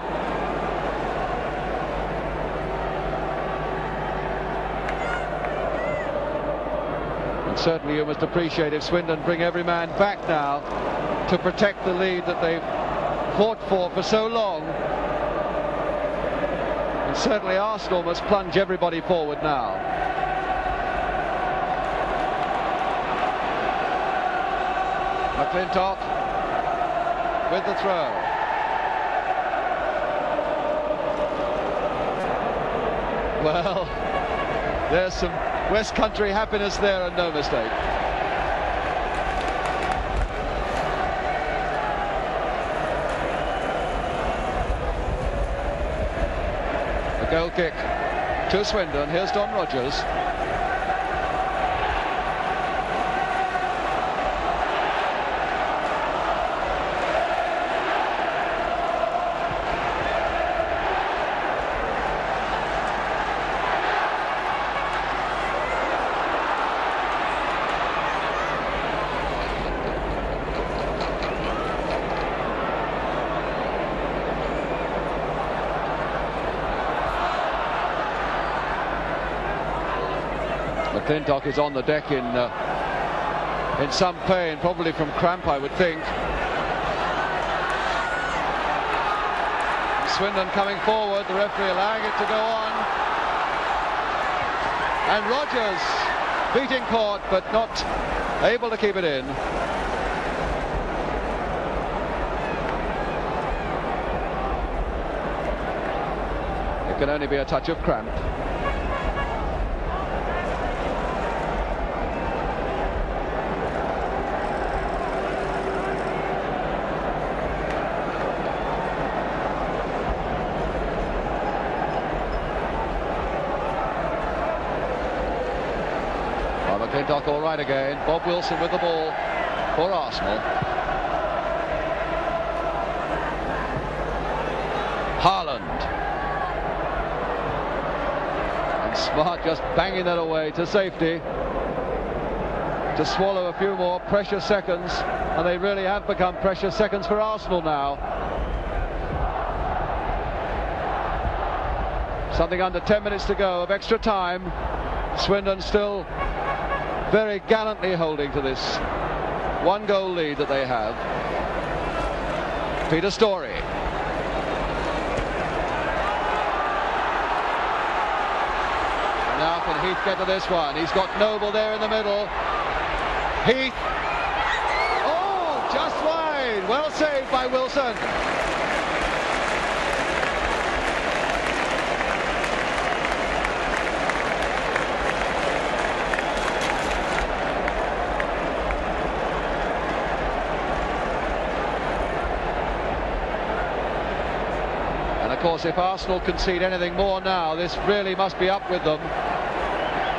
And certainly you must appreciate if Swindon bring every man back now to protect the lead that they've fought for so long. And certainly Arsenal must plunge everybody forward now. McClintock with the throw. Well, there's some West Country happiness there, and no mistake. Goal kick to Swindon. Here's Don Rogers. McClintock is on the deck in some pain, probably from cramp, I would think. Swindon coming forward, the referee allowing it to go on. And Rogers beating Court, but not able to keep it in. It can only be a touch of cramp. McClintock all right again. Bob Wilson with the ball for Arsenal. Haaland. And Smart just banging that away to safety. To swallow a few more precious seconds. And they really have become precious seconds for Arsenal now. Something under 10 minutes to go of extra time. Swindon still very gallantly holding to this 1-goal lead that they have. Peter Storey. Now can Heath get to this one? He's got Noble there in the middle. Heath. Oh, just wide. Well saved by Wilson. And of course, if Arsenal concede anything more now, this really must be up with them.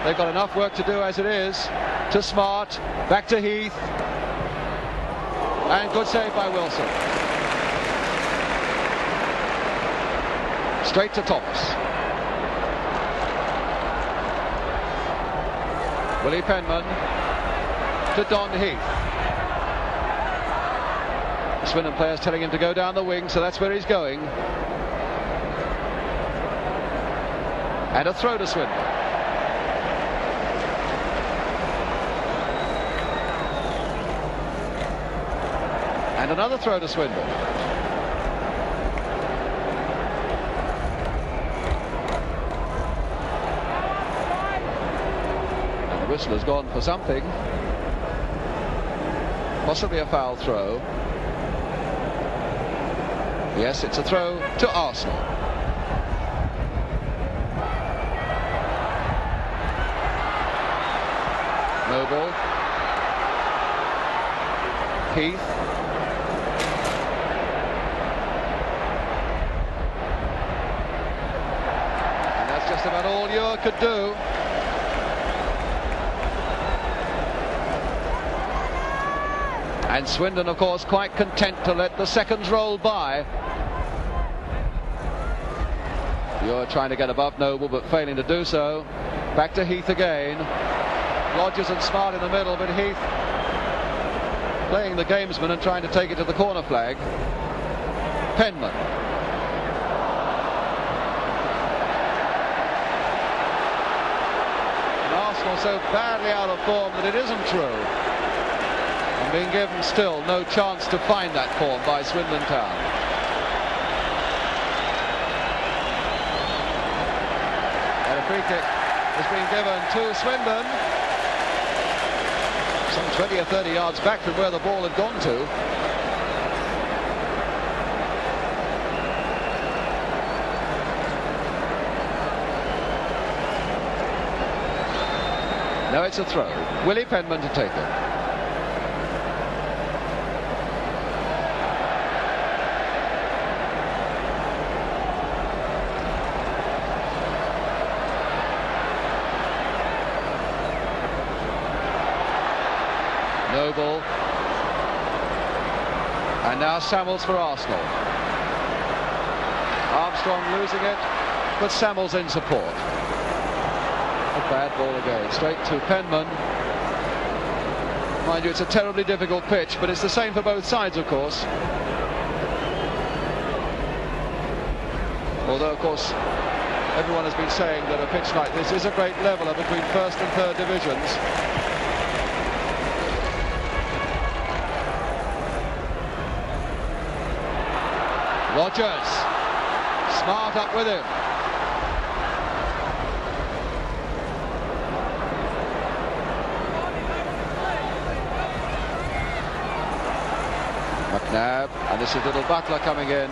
They've got enough work to do as it is. To Smart, back to Heath, and good save by Wilson. Straight to Thomas. Willie Penman to Don Heath. The Swindon players telling him to go down the wing, so that's where he's going. And a throw to Swindon. And another throw to Swindon. And the whistle has gone for something. Possibly a foul throw. Yes, it's a throw to Arsenal. Noble. Heath. Just about all Ure could do. And Swindon, of course, quite content to let the seconds roll by. Ure trying to get above Noble, but failing to do so. Back to Heath again. Rogers and Smart in the middle, but Heath playing the gamesman and trying to take it to the corner flag. Penman. Arsenal so badly out of form that it isn't true, and being given still no chance to find that form by Swindon Town. And a free kick has been given to Swindon, some 20 or 30 yards back from where the ball had gone to. No, it's a throw. Willie Penman to take it. Noble. And now Samuels for Arsenal. Armstrong losing it, but Samuels in support. A bad ball again, straight to Penman. Mind you, it's a terribly difficult pitch, but it's the same for both sides, of course. Although, of course, everyone has been saying that a pitch like this is a great leveller between first and third divisions. Rogers. Smart up with him. McNabb, and this is little Butler coming in.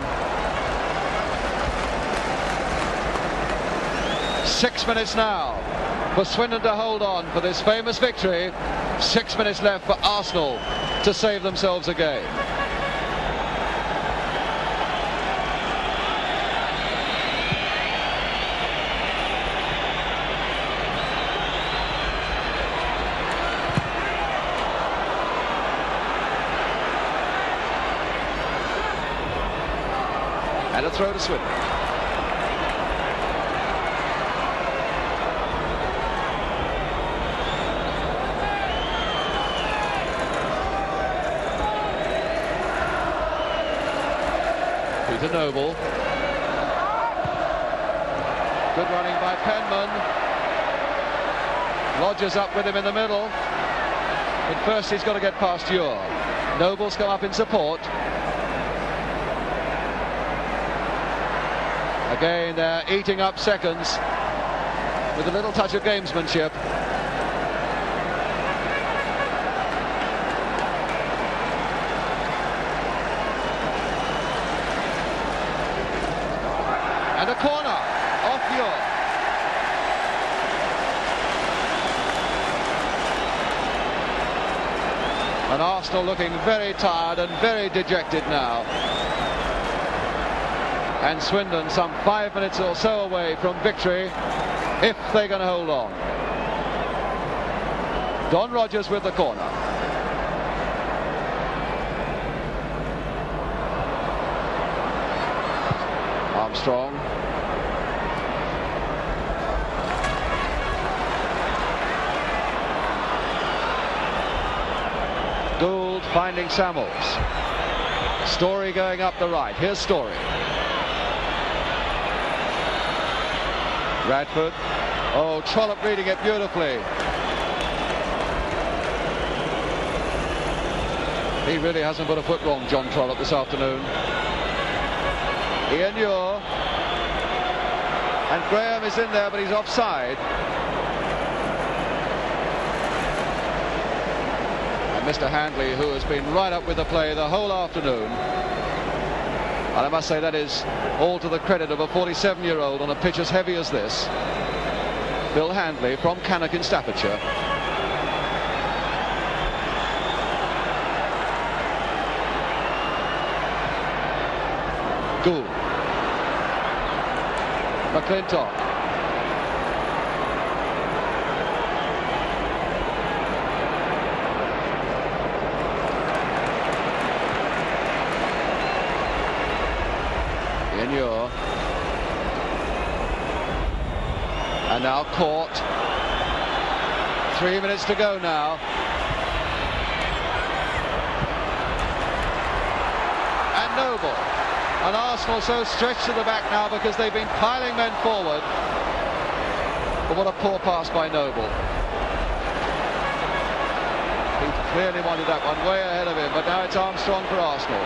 6 minutes now for Swindon to hold on for this famous victory. 6 minutes left for Arsenal to save themselves a game. And a throw to Swindon. Peter Noble. Good running by Penman. Rogers up with him in the middle. But first he's got to get past Ure. Noble's come up in support. Again, they're eating up seconds with a little touch of gamesmanship. And a corner off Ure. And Arsenal looking very tired and very dejected now. And Swindon some 5 minutes or so away from victory, if they're going to hold on. Don Rogers with the corner. Armstrong. Gould finding Samuels. Story going up the right. Here's Story. Radford. Oh, Trollope reading it beautifully. He really hasn't put a foot wrong, John Trollope, this afternoon. Ian Ure. And Graham is in there, but he's offside. And Mr. Handley, who has been right up with the play the whole afternoon. And I must say that is all to the credit of a 47-year-old on a pitch as heavy as this. Bill Handley from Cannock in Staffordshire. Gould. McClintock. Ure. And now caught. 3 minutes to go now. And Noble. And Arsenal so stretched to the back now because they've been piling men forward. But what a poor pass by Noble. He clearly wanted that one way ahead of him, but now it's Armstrong for Arsenal.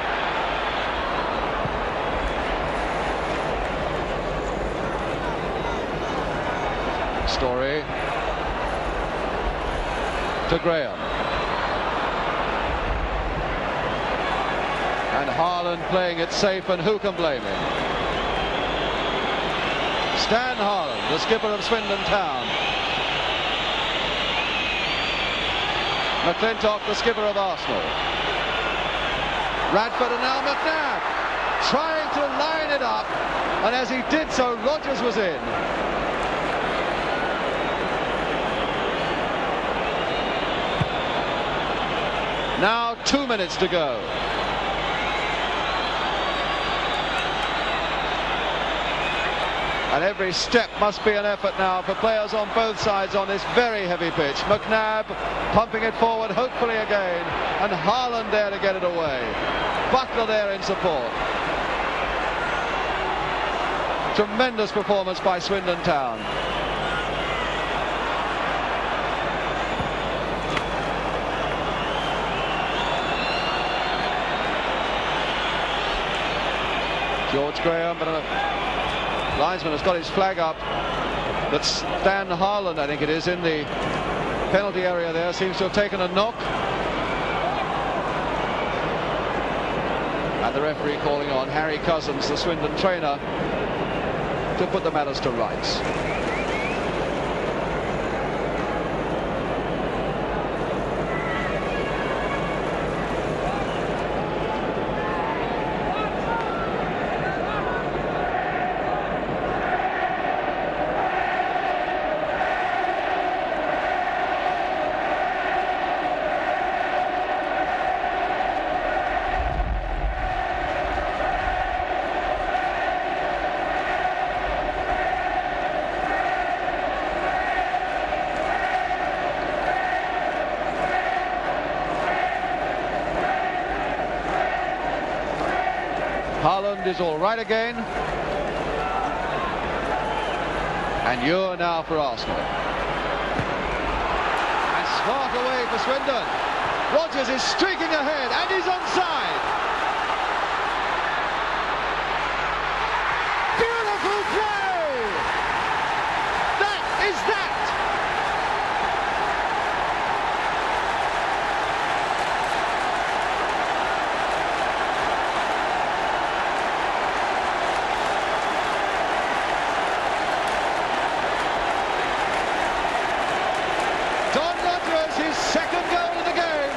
Story to Graham. And Harland playing it safe, and who can blame him? Stan Harland, the skipper of Swindon Town. McClintock, the skipper of Arsenal. Radford and now McNabb trying to line it up, and as he did so, Rogers was in. Now 2 minutes to go. And every step must be an effort now for players on both sides on this very heavy pitch. McNabb pumping it forward, hopefully again, and Harland there to get it away. Butler there in support. Tremendous performance by Swindon Town. George Graham, but a linesman has got his flag up. That's Stan Harland, I think it is, in the penalty area there. Seems to have taken a knock. And the referee calling on Harry Cousins, the Swindon trainer, to put the matters to rights. Harland is all right again. And you're now for Arsenal. And smart away for Swindon. Rodgers is streaking ahead and he's onside. Beautiful play! That is that! His second goal of the game,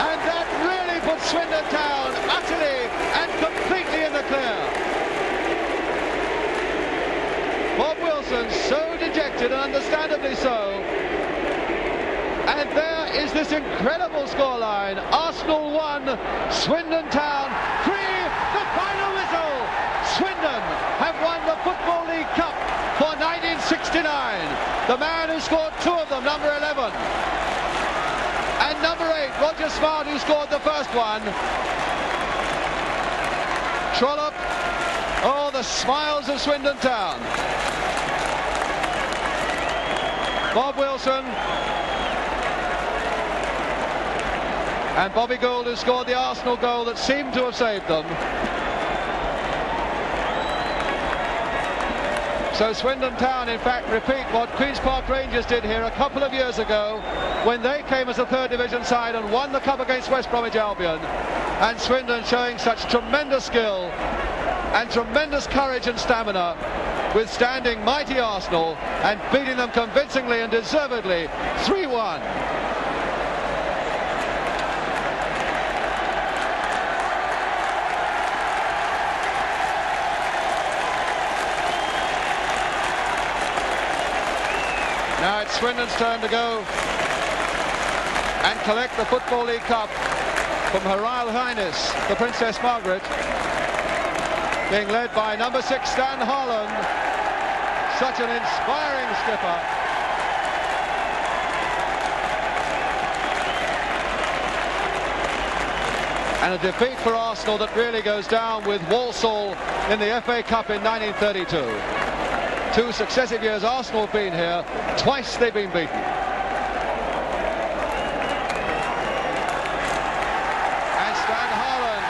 and that really puts Swindon Town utterly and completely in the clear. Bob Wilson so dejected, and understandably so, and there is this incredible scoreline. Arsenal 1, Swindon Town 3, the final whistle. Swindon have won the Football League Cup for 1969. The man who scored 2 of them, number 11. And number 8, Roger Smart, who scored the first one. Trollope. Oh, the smiles of Swindon Town. Bob Wilson. And Bobby Gould, who scored the Arsenal goal that seemed to have saved them. So Swindon Town, in fact, repeat what Queen's Park Rangers did here a couple of years ago when they came as a third division side and won the cup against West Bromwich Albion. And Swindon showing such tremendous skill and tremendous courage and stamina, withstanding mighty Arsenal and beating them convincingly and deservedly 3-1. Now it's Swindon's turn to go and collect the Football League Cup from Her Royal Highness, the Princess Margaret, being led by number 6, Stan Harland. Such an inspiring skipper. And a defeat for Arsenal that really goes down with Walsall in the FA Cup in 1932. 2 successive years Arsenal have been here, twice they've been beaten. And Stan Harland.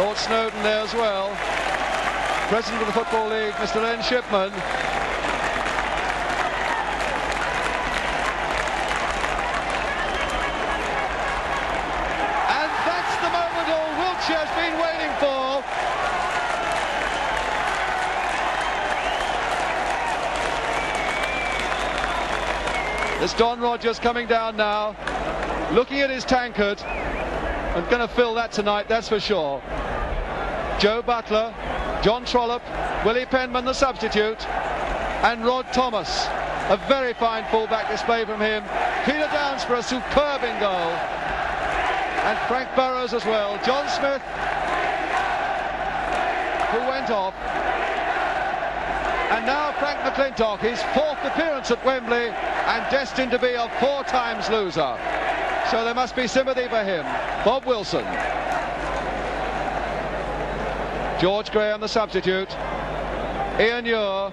Lord Snowden there as well. President of the Football League, Mr. Len Shipman. And that's the moment all Wiltshire's been waiting for. It's Don Rodgers coming down now, looking at his tankard, and going to fill that tonight, that's for sure. Joe Butler, John Trollope, Willie Penman the substitute, and Rod Thomas. A very fine full-back display from him. Peter Downs for a superb in goal. And Frank Burrows as well. John Smith, who went off. And now Frank McClintock, his 4th appearance at Wembley and destined to be a 4 times loser. So there must be sympathy for him. Bob Wilson. George Graham, the substitute. Ian Ure.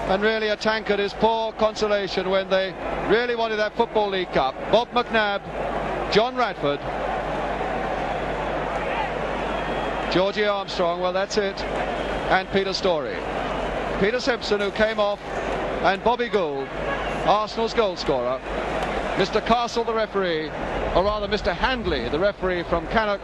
And really a tankard is poor consolation when they really wanted that Football League Cup. Bob McNabb, John Radford. Georgie Armstrong, well that's it. And Peter Storey. Peter Simpson, who came off, and Bobby Gould, Arsenal's goal scorer. Mr. Castle, the referee, or rather Mr. Handley, the referee from Cannock,